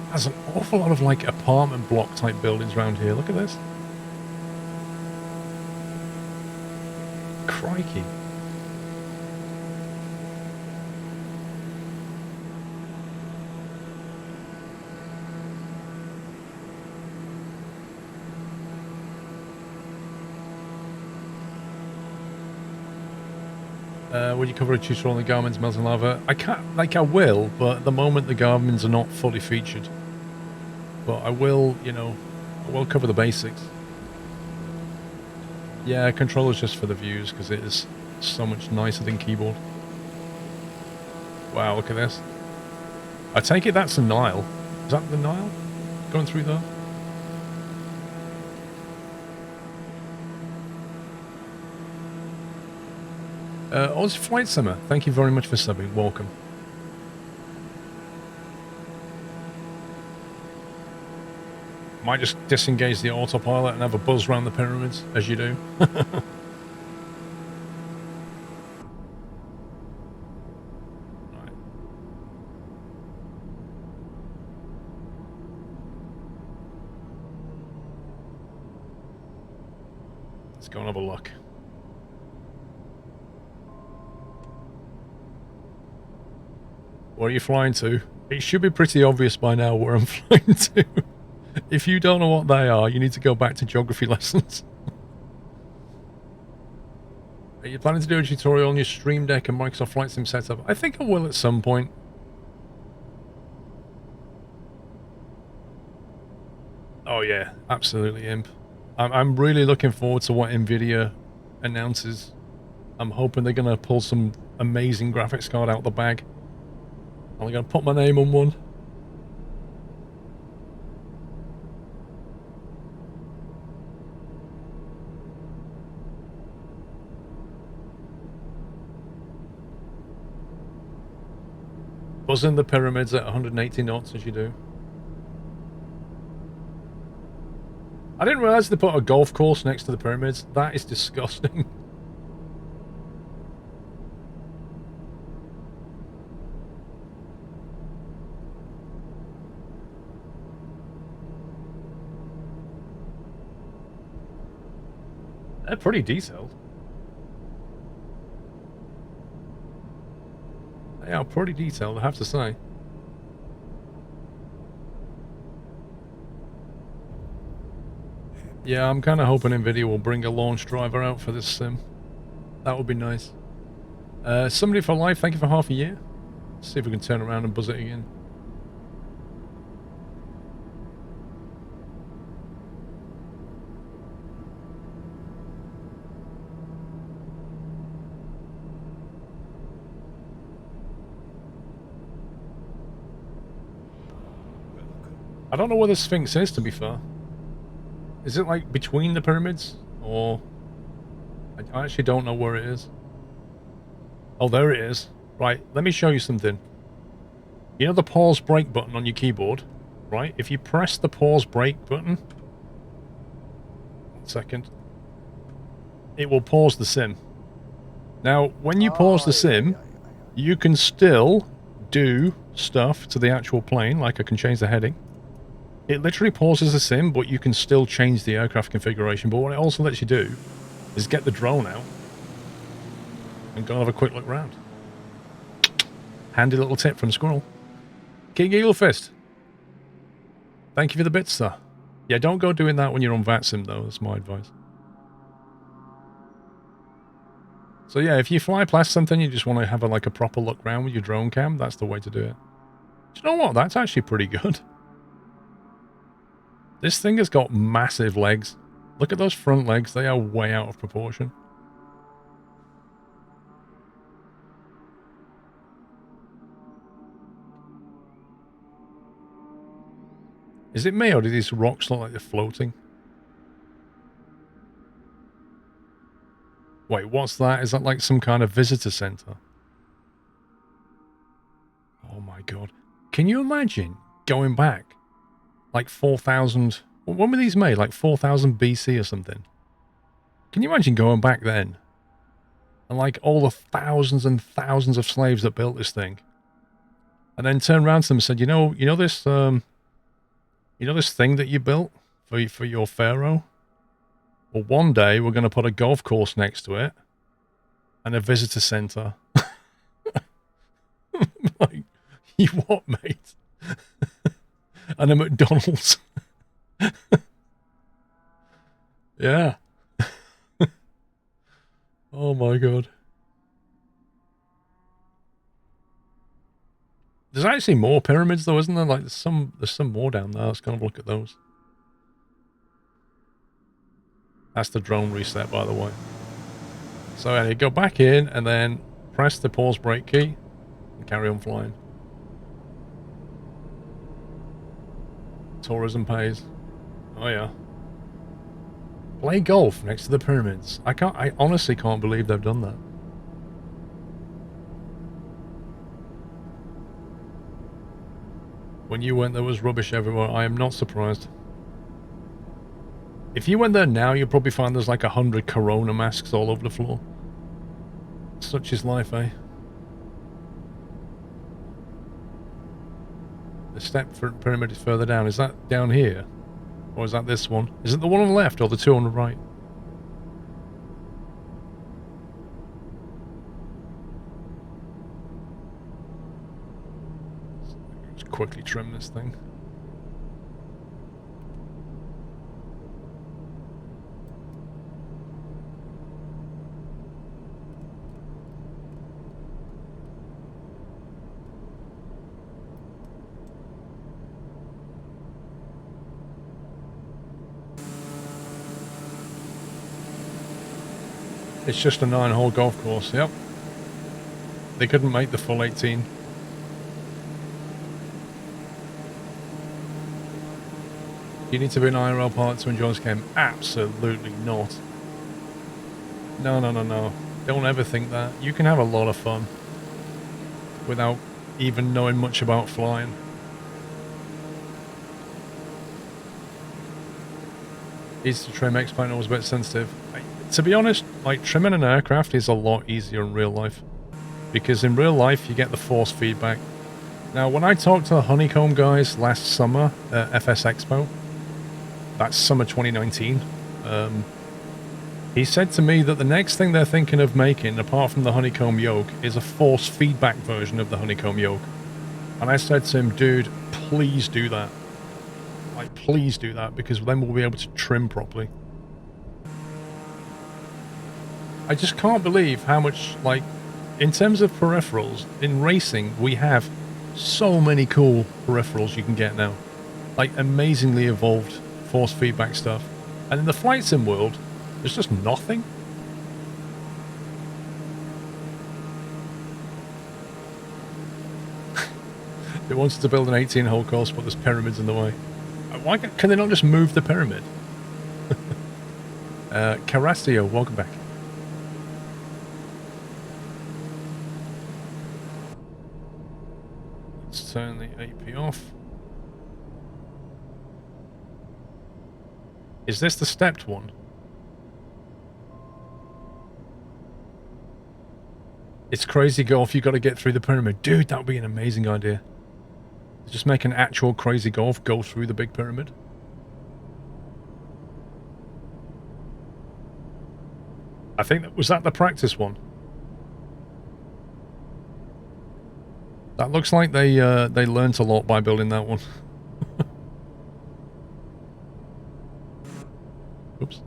There's an awful lot of like apartment block type buildings around here. Look at this. Crikey. Would you cover a tutorial on the Garmin's melting lava? I can't, like I will, but at the moment the Garmin's are not fully featured. But I will, you know, I will cover the basics. Yeah, controller's just for the views because it is so much nicer than keyboard. Wow, look at this. I take it that's a Nile. Is that the Nile? Going through there? Oz Flight Simmer, thank you very much for subbing. Welcome. Might just disengage the autopilot and have a buzz around the pyramids, as you do. Right. Let's go and have a look. Where are you flying to? It should be pretty obvious by now where I'm flying to. If you don't know what they are, you need to go back to geography lessons. Are you planning to do a tutorial on your Stream Deck and Microsoft Flight Sim setup? I think I will at some point. Oh yeah, absolutely, Imp. I'm really looking forward to what NVIDIA announces. I'm hoping they're going to pull some amazing graphics card out the bag. I'm going to put my name on one. Buzzing the pyramids at 180 knots as you do. I didn't realise they put a golf course next to the pyramids. That is disgusting. They're pretty detailed. They are pretty detailed, I have to say. Yeah, I'm kind of hoping NVIDIA will bring a launch driver out for this sim. That would be nice. Somebody for life, thank you for half a year. Let's see if we can turn around and buzz it again. I don't know where the Sphinx is, to be fair. Is it like between the pyramids? Or... I actually don't know where it is. Oh, there it is. Right, let me show you something. You know the pause break button on your keyboard? Right? If you press the pause break button... 1 second. It will pause the sim. Now, when you pause the sim, you can still do stuff to the actual plane, like I can change the heading. It literally pauses the sim, but you can still change the aircraft configuration. But what it also lets you do is get the drone out and go have a quick look round. Handy little tip from Squirrel. King Eagle Fist. Thank you for the bits, sir. Yeah, don't go doing that when you're on VATSIM, though. That's my advice. So yeah, if you fly past something, you just want to have like a proper look around with your drone cam, that's the way to do it. Do you know what? That's actually pretty good. This thing has got massive legs. Look at those front legs. They are way out of proportion. Is it me, or do these rocks look like they're floating? Wait, what's that? Is that like some kind of visitor center? Oh my god. Can you imagine going back like 4,000... When were these made? Like 4,000 BC or something? Can you imagine going back then? And like all the thousands and thousands of slaves that built this thing. And then turn around to them and said, you know this thing that you built for your pharaoh? Well, one day we're going to put a golf course next to it and a visitor center. Like, you what, mate? And a McDonald's. Yeah. Oh my god. There's actually more pyramids though, isn't there? Like there's some more down there. Let's go and look at those. That's the drone reset, by the way. So anyway, go back in and then press the pause brake key and carry on flying. Tourism pays. Oh yeah. Play golf next to the pyramids. I honestly can't believe they've done that. When you went, there was rubbish everywhere. I am not surprised. If you went there now, you'll probably find there's like 100 Corona masks all over the floor. Such is life, eh? The step pyramid is further down. Is that down here? Or is that this one? Is it the one on the left or the two on the right? Let's quickly trim this thing. It's just a 9-hole golf course, yep. They couldn't make the full 18. You need to be an IRL pilot to enjoy this game? Absolutely not. No, no, no, no. Don't ever think that. You can have a lot of fun without even knowing much about flying. Easy to trim, X-Plane was a bit sensitive. To be honest, like, trimming an aircraft is a lot easier in real life. Because in real life, you get the force feedback. Now, when I talked to the Honeycomb guys last summer at FS Expo, that's summer 2019, he said to me that the next thing they're thinking of making, apart from the Honeycomb yoke, is a force feedback version of the Honeycomb yoke. And I said to him, dude, please do that. Like, please do that, because then we'll be able to trim properly. I just can't believe how much, like, in terms of peripherals, in racing, we have so many cool peripherals you can get now. Like, amazingly evolved force feedback stuff. And in the flight sim world, there's just nothing. They wanted to build an 18-hole course, but there's pyramids in the way. Why can they not just move the pyramid? Carasio, welcome back. Let's turn the AP off. Is this the stepped one? It's crazy golf, you got to get through the pyramid. Dude, that would be an amazing idea. Just make an actual crazy golf go through the big pyramid. I think was that the practice one. That looks like they learnt a lot by building that one. Oops.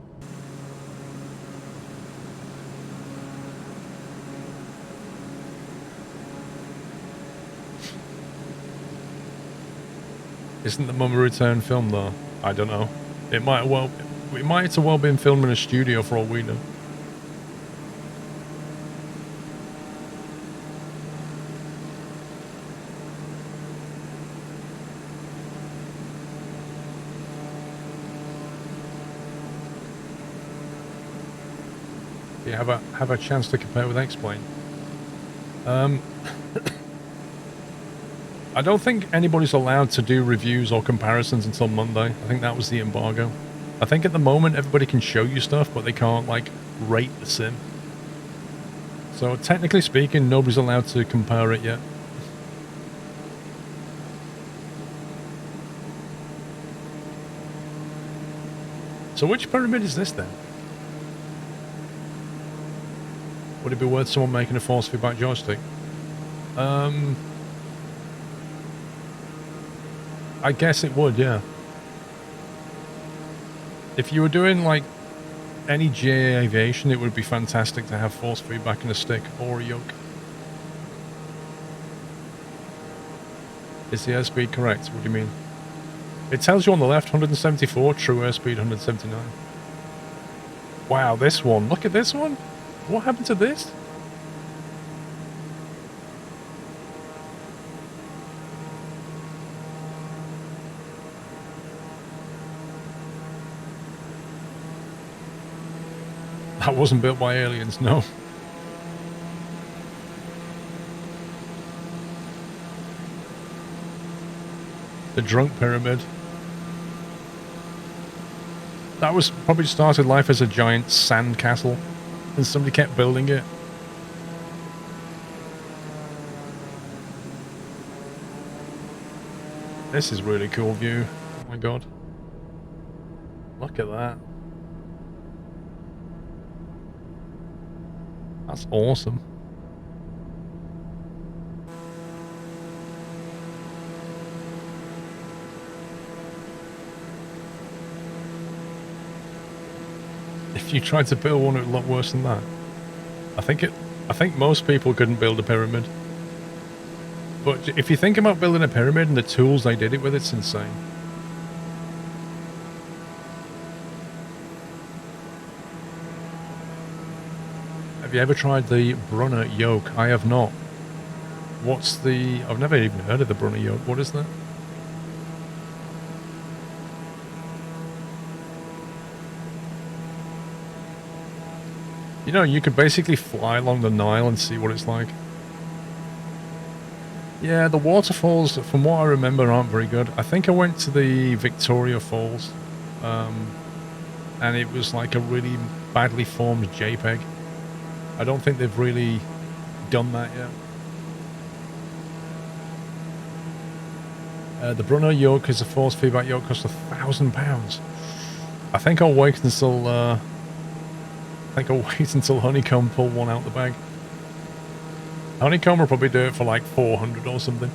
Isn't the Mummy Return film though? I don't know. It might as well been filmed in a studio for all we know. Do you have a chance to compare with X-Plane? I don't think anybody's allowed to do reviews or comparisons until Monday. I think that was the embargo. I think at the moment everybody can show you stuff, but they can't, like, rate the sim. So technically speaking, nobody's allowed to compare it yet. So which pyramid is this then? Would it be worth someone making a force feedback joystick? I guess it would, yeah. If you were doing, like, any GA aviation, it would be fantastic to have force feedback in a stick or a yoke. Is the airspeed correct? What do you mean? It tells you on the left, 174, true airspeed 179. Wow, this one. Look at this one. What happened to this? That wasn't built by aliens, no. The drunk pyramid. That was probably started life as a giant sand castle, and somebody kept building it. This is really cool view. Oh my god. Look at that. That's awesome. If you tried to build one, it would look worse than that. I think most people couldn't build a pyramid. But if you think about building a pyramid and the tools they did it with, it's insane. Have you ever tried the Brunner yoke? I have not. What's the... I've never even heard of the Brunner yoke. What is that? You know, you could basically fly along the Nile and see what it's like. Yeah, the waterfalls, from what I remember, aren't very good. I think I went to the Victoria Falls, and it was like a really badly formed JPEG. I don't think they've really done that yet. The Brunner yoke is a force feedback yoke, costs £1,000. I think I'll wait until Honeycomb pull one out the bag. Honeycomb will probably do it for like 400 or something.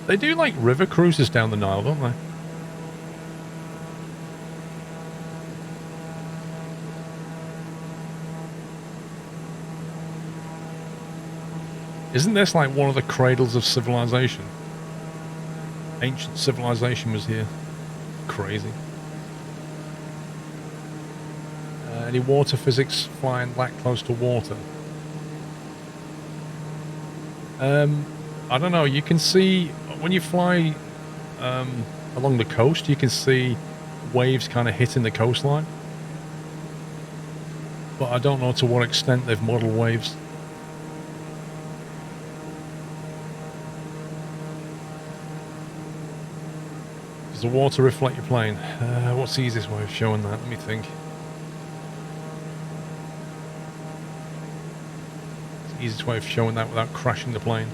They do like river cruises down the Nile, don't they? Isn't this like one of the cradles of civilization? Ancient civilization was here. Crazy. Any water physics flying that close to water? I don't know. You can see when you fly along the coast, you can see waves kind of hitting the coastline. But I don't know to what extent they've modeled waves. Does the water reflect your plane? What's the easiest way of showing that? Let me think. It's the easiest way of showing that without crashing the plane.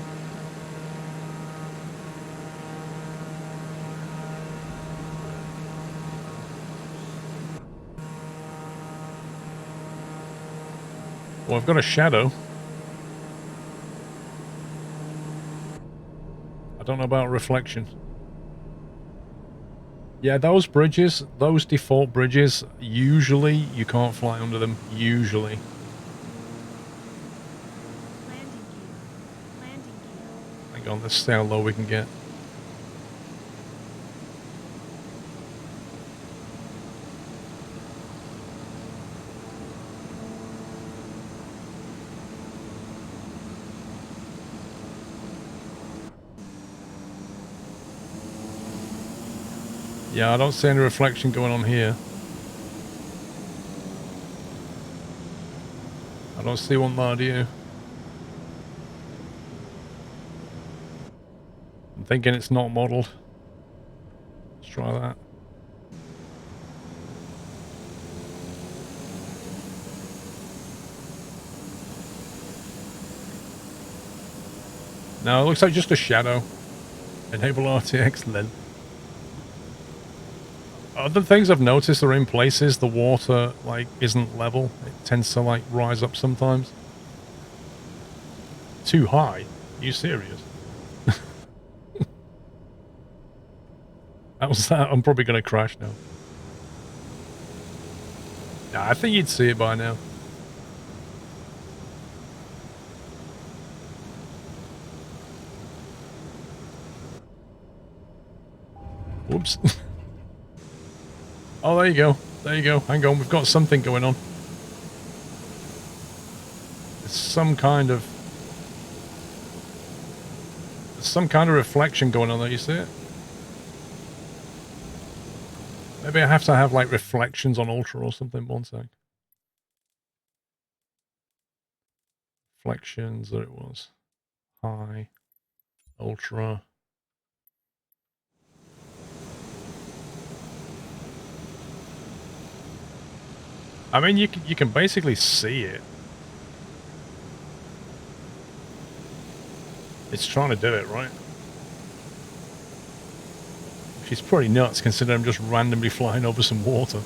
Well, I've got a shadow. I don't know about reflection. Yeah, those bridges, those default bridges, usually you can't fly under them. Usually. Hang on, let's see how low we can get. Yeah, I don't see any reflection going on here. I don't see one there, do you? I'm thinking it's not modelled. Let's try that. No, it looks like just a shadow. Enable RTX then. Other things I've noticed are in places the water, like, isn't level. It tends to, like, rise up sometimes. Too high? Are you serious? That was that. I'm probably going to crash now. Nah, I think you'd see it by now. Whoops. Oh, there you go. There you go. Hang on, we've got something going on. There's some kind of reflection going on there, you see it? Maybe I have to have, like, reflections on Ultra or something. One sec. Reflections, there it was. High. Ultra. I mean, you can basically see it. It's trying to do it, right? Which is pretty nuts considering I'm just randomly flying over some water.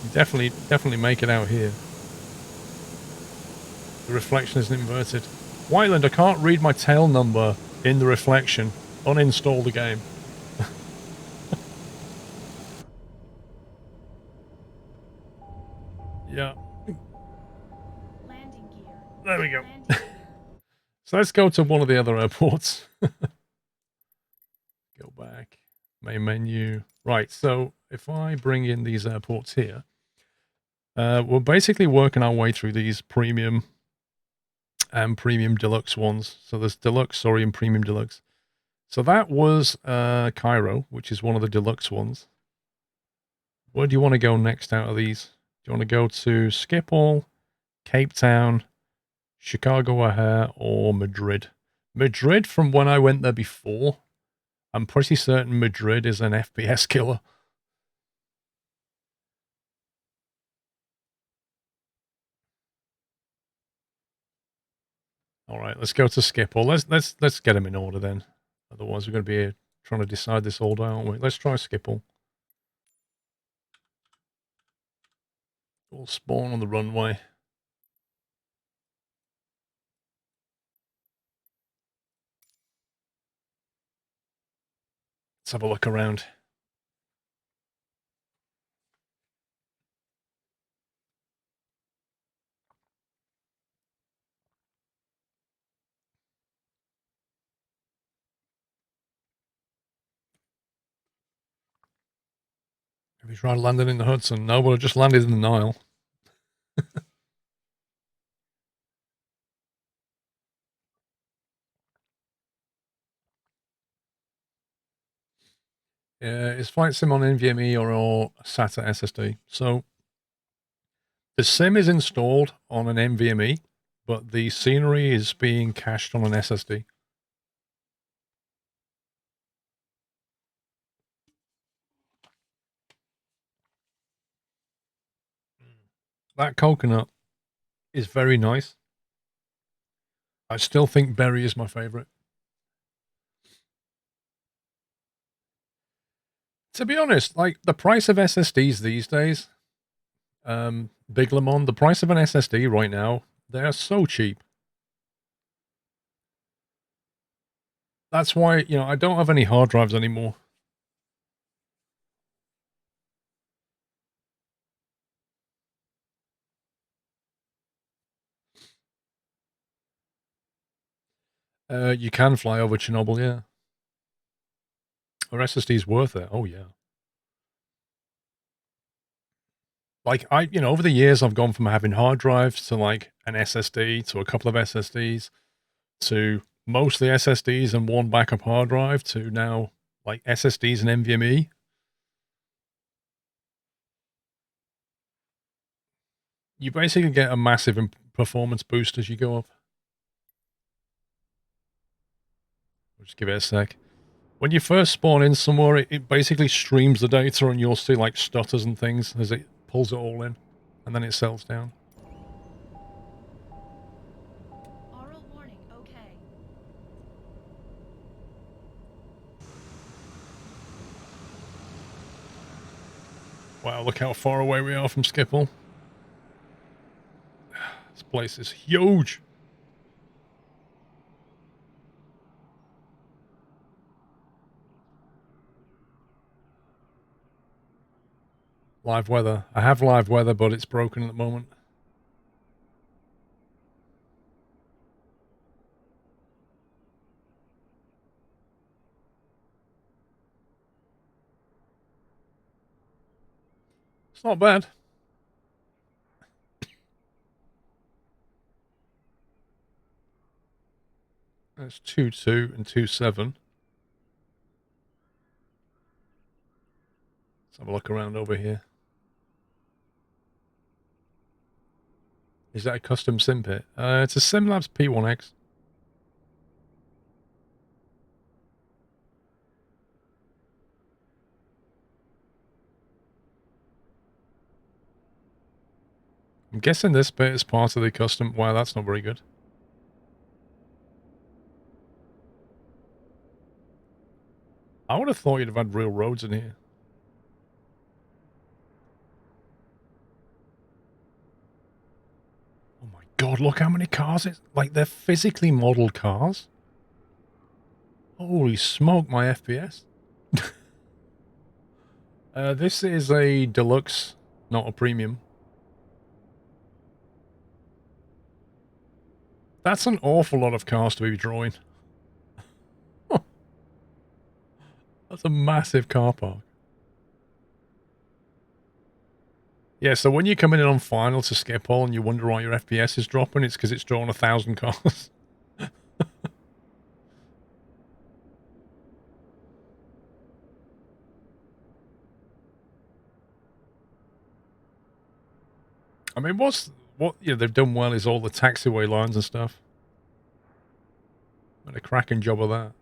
You definitely make it out here. The reflection isn't inverted. Whiteland, I can't read my tail number in the reflection. Uninstall the game. Yeah. Landing gear. There we go. Landing gear. So let's go to one of the other airports. Go back. Main menu. Right, so if I bring in these airports here, we're basically working our way through these premium and premium deluxe ones. So there's deluxe, sorry, and premium deluxe. So that was Cairo, which is one of the deluxe ones. Where do you want to go next out of these? Do you want to go to Schiphol, Cape Town, Chicago O'Hare, or Madrid? Madrid, from when I went there before, I'm pretty certain Madrid is an FPS killer. All right, let's go to Schiphol. Let's get them in order then. Otherwise, we're going to be trying to decide this all day, aren't we? Let's try Schiphol. We'll spawn on the runway. Let's have a look around. Have you tried landing in the Hudson? No, but I just landed in the Nile. Yeah, it's Flight Sim on NVMe or SATA SSD. So the sim is installed on an NVMe, but the scenery is being cached on an SSD. That coconut is very nice. I still think berry is my favorite. To be honest, like the price of SSDs these days, Big Lemon, the price of an SSD right now, they are so cheap. That's why, I don't have any hard drives anymore. You can fly over Chernobyl, yeah. Or SSD's worth it. Oh yeah. Like over the years, I've gone from having hard drives to like an SSD to a couple of SSDs to mostly SSDs and one backup hard drive to now like SSDs and NVMe. You basically get a massive performance boost as you go up. I'll just give it a sec. When you first spawn in somewhere, it basically streams the data and you'll see like stutters and things as it pulls it all in, and then it settles down. Oral warning, okay. Wow, look how far away we are from Schiphol. This place is huge. Live weather. I have live weather, but it's broken at the moment. It's not bad. That's 2.2 and 2.7. Let's have a look around over here. Is that a custom sim pit? It's a SimLabs P1X. I'm guessing this bit is part of the custom. Wow, that's not very good. I would have thought you'd have had real roads in here. Oh my god, look how many cars it's like they're physically modeled cars. Holy smoke, my FPS. This is a deluxe, not a premium. That's an awful lot of cars to be drawing. That's a massive car park. Yeah, so when you're coming in on final to Schiphol and you wonder why your FPS is dropping, it's because it's drawn 1,000 cars. I mean, what they've done well is all the taxiway lines and stuff. Done a cracking job of that.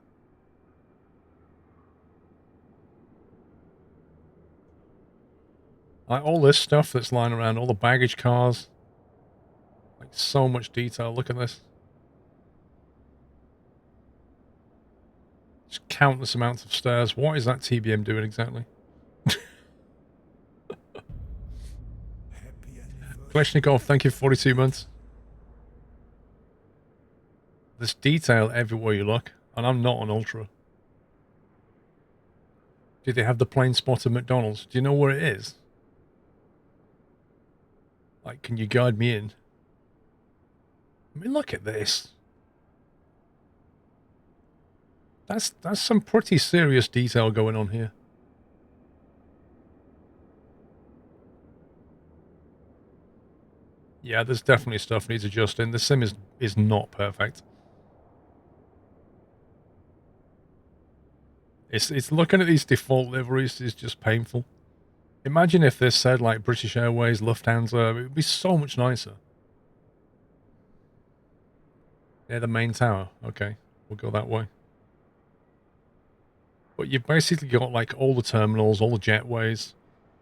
Like all this stuff that's lying around, all the baggage cars. Like so much detail. Look at this. Just countless amounts of stairs. What is that TBM doing exactly? Kleshnikov, thank you for 42 months. There's detail everywhere you look, and I'm not an ultra. Do they have the plane spot at McDonald's? Do you know where it is? Like, can you guide me in? I mean, look at this. That's some pretty serious detail going on here. Yeah, there's definitely stuff needs adjusting. The sim is not perfect. It's looking at these default liveries is just painful. Imagine if this said like British Airways, Lufthansa, it would be so much nicer. Yeah, the main tower. Okay, we'll go that way. But you've basically got like all the terminals, all the jetways,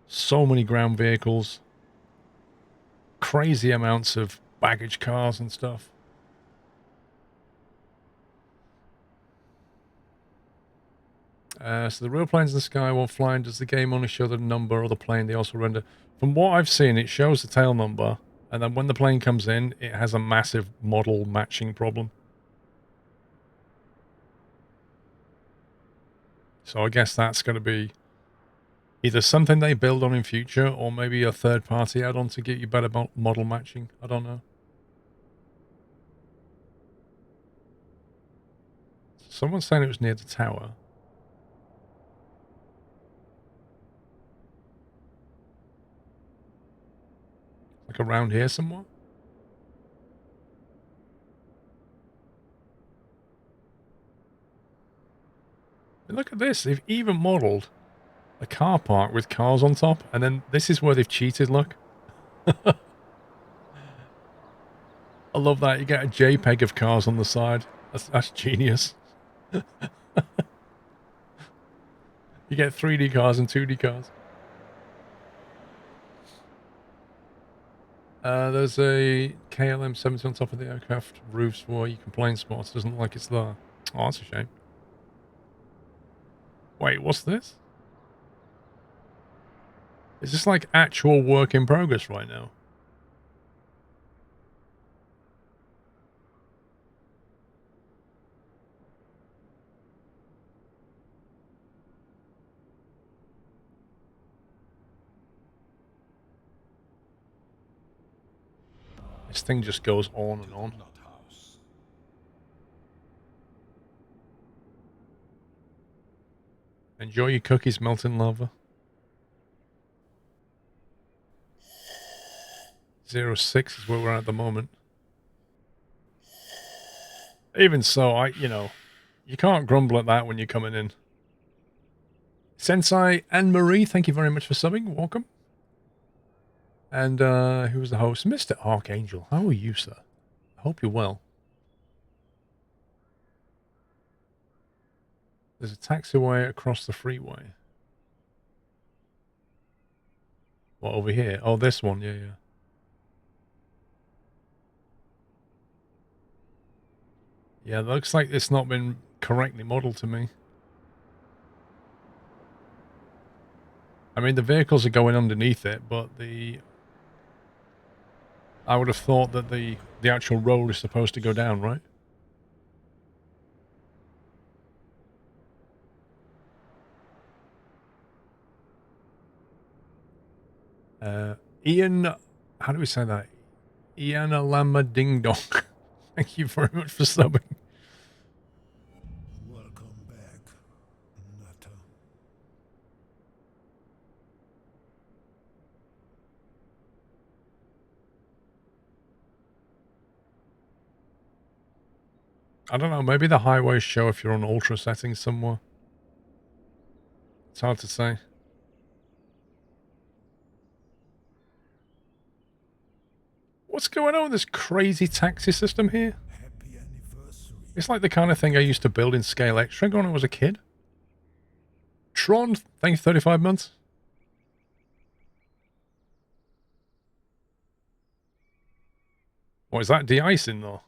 so many ground vehicles, crazy amounts of baggage cars and stuff. So the real planes in the sky while flying, does the game only show the number of the plane they also render? From what I've seen, it shows the tail number, and then when the plane comes in, it has a massive model matching problem. So I guess that's going to be either something they build on in future, or maybe a third-party add-on to get you better model matching. I don't know. Someone's saying it was near the tower. Like around here somewhere? And look at this. They've even modelled a car park with cars on top. And then this is where they've cheated, look. I love that. You get a JPEG of cars on the side. That's genius. You get 3D cars and 2D cars. There's a KLM-70 on top of the aircraft roofs where you can plane spots. Doesn't look like it's there. Oh, that's a shame. Wait, what's this? Is this like actual work in progress right now? This thing just goes on and on. Enjoy your cookies melting lava. 06 is where we're at the moment. Even so, you can't grumble at that when you're coming in. Sensei and Marie, thank you very much for subbing. Welcome. And who was the host? Mr. Archangel. How are you, sir? I hope you're well. There's a taxiway across the freeway. What, over here? Oh, this one. Yeah, yeah. Yeah, looks like it's not been correctly modeled to me. I mean, the vehicles are going underneath it, but I would have thought that the actual road is supposed to go down, right? Ian, how do we say that? Ian Alama Ding Dong. Thank you very much for subbing. Welcome back, Nutter. I don't know, maybe the highways show if you're on ultra settings somewhere. It's hard to say. What's going on with this crazy taxi system here? Happy anniversary. It's like the kind of thing I used to build in Scale Extra when I was a kid. Tron, thank you, 35 months. What is that, de-icing though?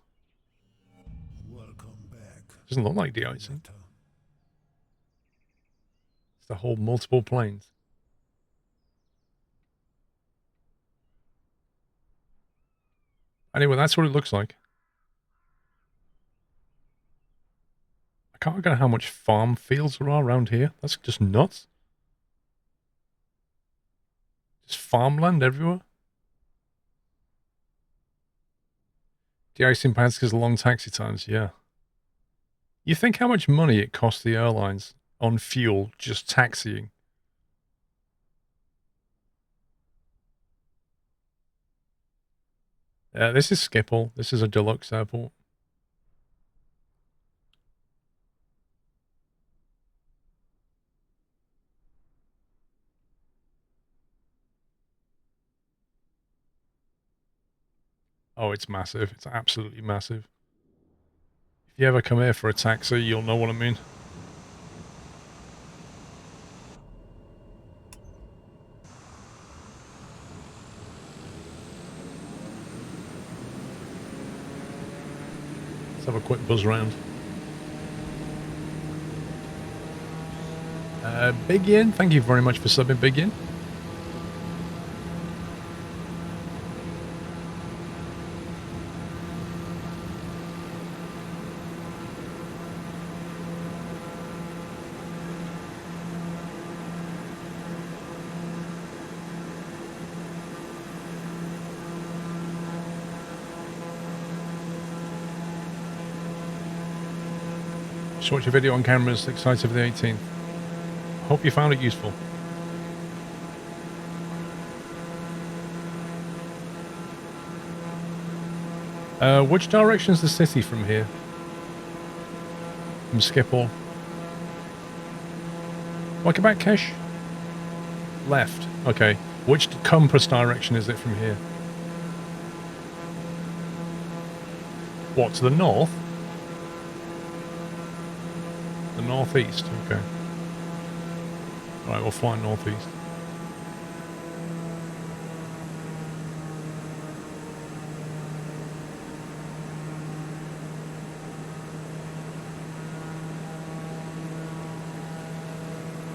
Welcome back. Doesn't look like de-icing. Nutter. It's the whole multiple planes. Anyway, that's what it looks like. I can't get how much farm fields there are around here. That's just nuts. Just farmland everywhere. De-icing pads because of long taxi times, yeah. You think how much money it costs the airlines on fuel just taxiing? This is Schiphol. This is a deluxe airport. Oh, it's massive. It's absolutely massive. If you ever come here for a taxi, you'll know what I mean. Let's have a quick buzz round. Big Ian, thank you very much for subbing, Big Ian. Just watch your video on cameras, excited for the 18th. Hope you found it useful. Which direction is the city from here? From Schiphol? Like about Kesh? Left. Okay. Which compass direction is it from here? What, to the north? The northeast, okay. Right, we'll fly northeast.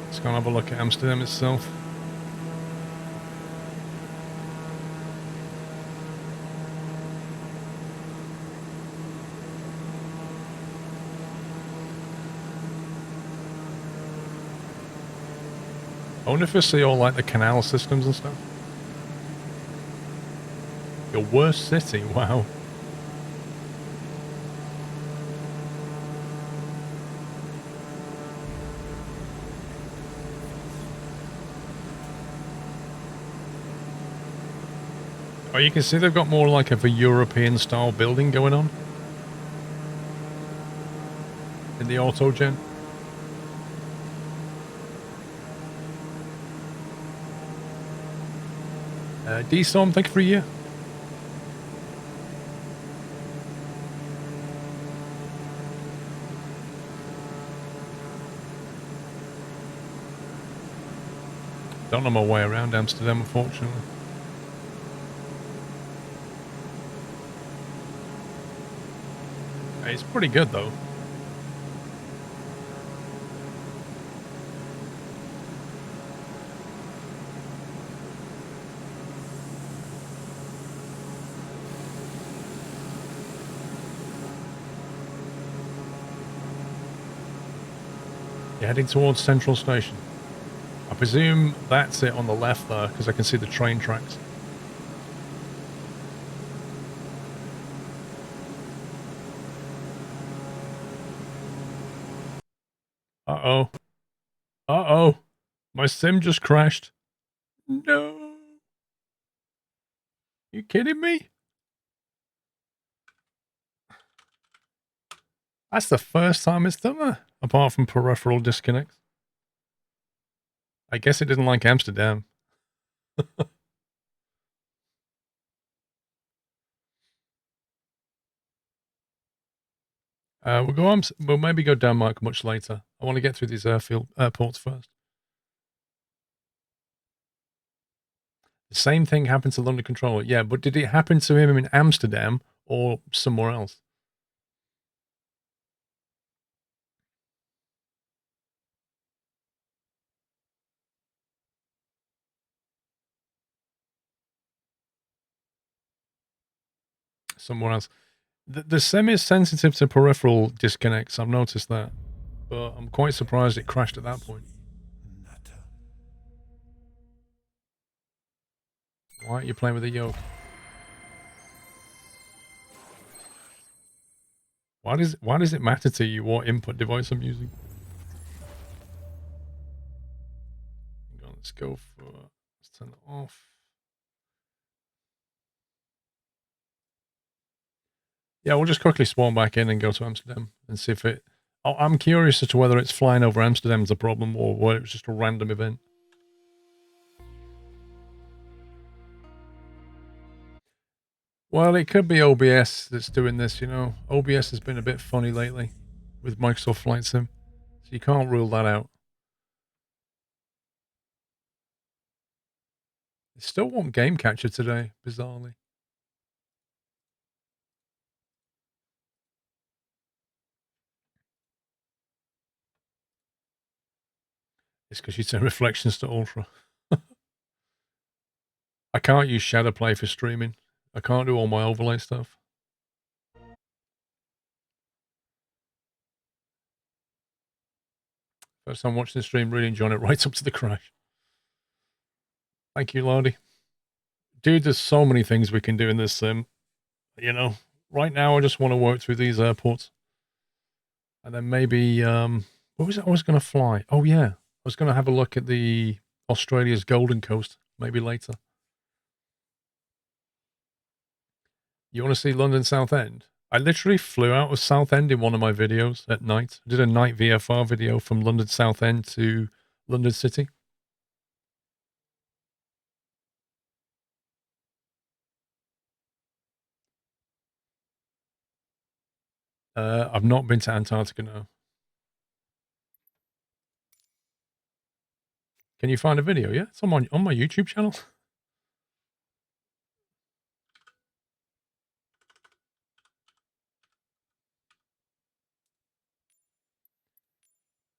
Let's go and have a look at Amsterdam itself. I wonder if you see all like the canal systems and stuff. Your worst city, wow. Oh, you can see they've got more like of a European style building going on in the autogen. D-Storm, thank you for a year. Don't know my way around Amsterdam, unfortunately. It's pretty good, though. You're heading towards Central Station. I presume that's it on the left there, because I can see the train tracks. Uh-oh. Uh-oh. My sim just crashed. No. You kidding me? That's the first time it's done that, apart from peripheral disconnects. I guess it didn't like Amsterdam. We'll maybe go Denmark much later. I want to get through these airports first. The same thing happened to London Controller. Yeah, but did it happen to him in Amsterdam or somewhere else? Somewhere else. The sim is sensitive to peripheral disconnects. I've noticed that. But I'm quite surprised it crashed at that point. Why aren't you playing with the yoke? Why does it matter to you what input device I'm using? Hang on, let's turn it off. Yeah, we'll just quickly spawn back in and go to Amsterdam and see if it... I'm curious as to whether it's flying over Amsterdam's a problem or whether it was just a random event. Well, it could be OBS that's doing this, you know. OBS has been a bit funny lately with Microsoft Flight Sim, so you can't rule that out. They still want Game Catcher today, bizarrely. It's because you turn reflections to ultra. I can't use shadow play for streaming. I can't do all my overlay stuff. First time watching the stream, really enjoying it right up to the crash. Thank you, Lardy. Dude, there's so many things we can do in this sim. You know, right now I just want to work through these airports. And then maybe, what was it I was going to fly? Oh, yeah. I was going to have a look at the Australia's Golden Coast, maybe later. You want to see London Southend? I literally flew out of Southend in one of my videos at night. I did a night VFR video from London Southend to London City. I've not been to Antarctica now. Can you find a video? Yeah, it's on my YouTube channel.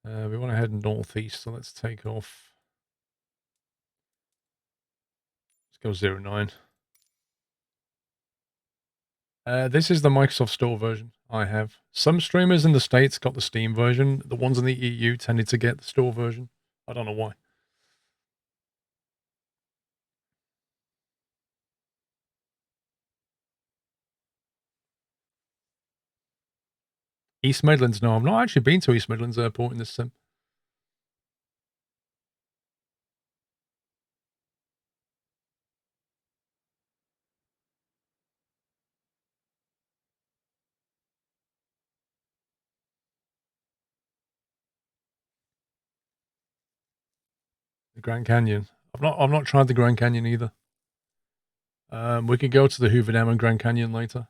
We want to head northeast, so let's take off. Let's go 09. This is the Microsoft Store version I have. Some streamers in the States got the Steam version. The ones in the EU tended to get the Store version. I don't know why. East Midlands, no, I've not actually been to East Midlands Airport in this sim. The Grand Canyon. I've not tried the Grand Canyon either. We could go to the Hoover Dam and Grand Canyon later.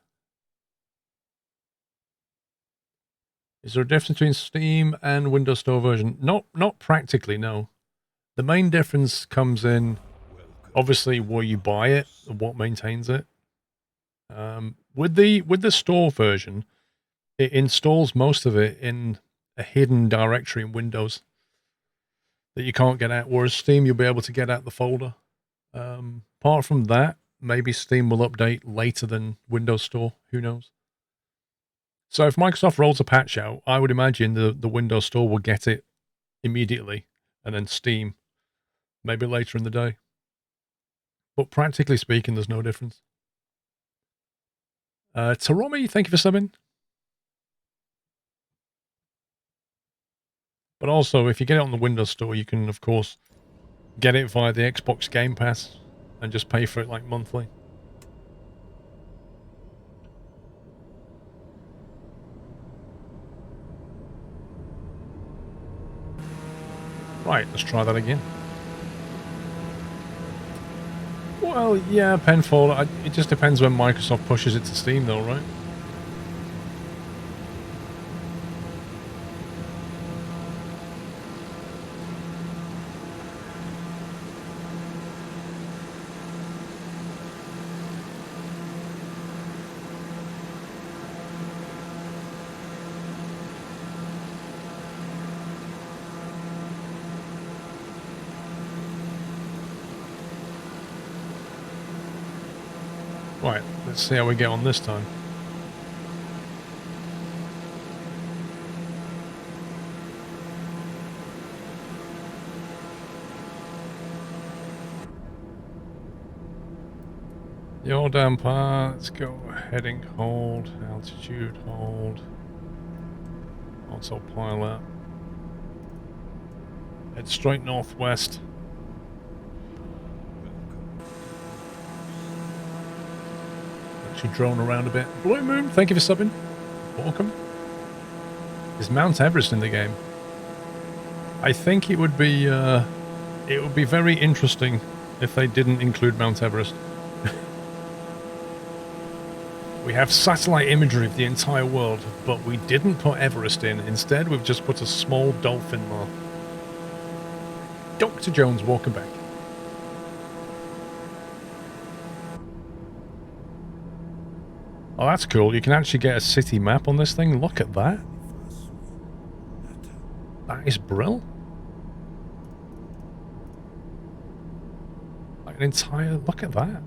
Is there a difference between Steam and Windows Store version? Not practically, no. The main difference comes in, obviously, where you buy it and what maintains it. With the Store version, it installs most of it in a hidden directory in Windows that you can't get at, whereas Steam, you'll be able to get at the folder. Apart from that, maybe Steam will update later than Windows Store. Who knows? So if Microsoft rolls a patch out, I would imagine the Windows Store will get it immediately, and then Steam maybe later in the day. But practically speaking, there's no difference. Taromi, thank you for subbing. But also, if you get it on the Windows Store, you can, of course, get it via the Xbox Game Pass and just pay for it like monthly. Right, let's try that again. Well, yeah, Penfold. It just depends when Microsoft pushes it to Steam, though, right? Right, let's see how we get on this time. Your damn part. Let's go heading hold, altitude hold, autopilot. Head straight northwest. actually drone around a bit. Blue Moon, thank you for subbing. Welcome. Is Mount Everest in the game? I think it would be very interesting if they didn't include Mount Everest. We have satellite imagery of the entire world, but we didn't put Everest in. Instead, we've just put a small dolphin mark. Dr. Jones, welcome back. Oh, that's cool. You can actually get a city map on this thing. Look at that. That is brill. Like an entire... Look at that.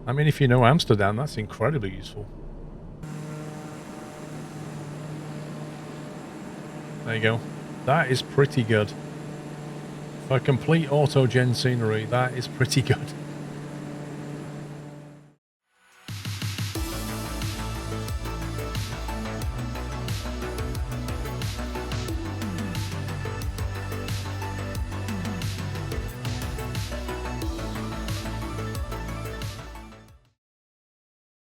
I mean, if you know Amsterdam, that's incredibly useful. There you go. That is pretty good. For complete auto-gen scenery, that is pretty good.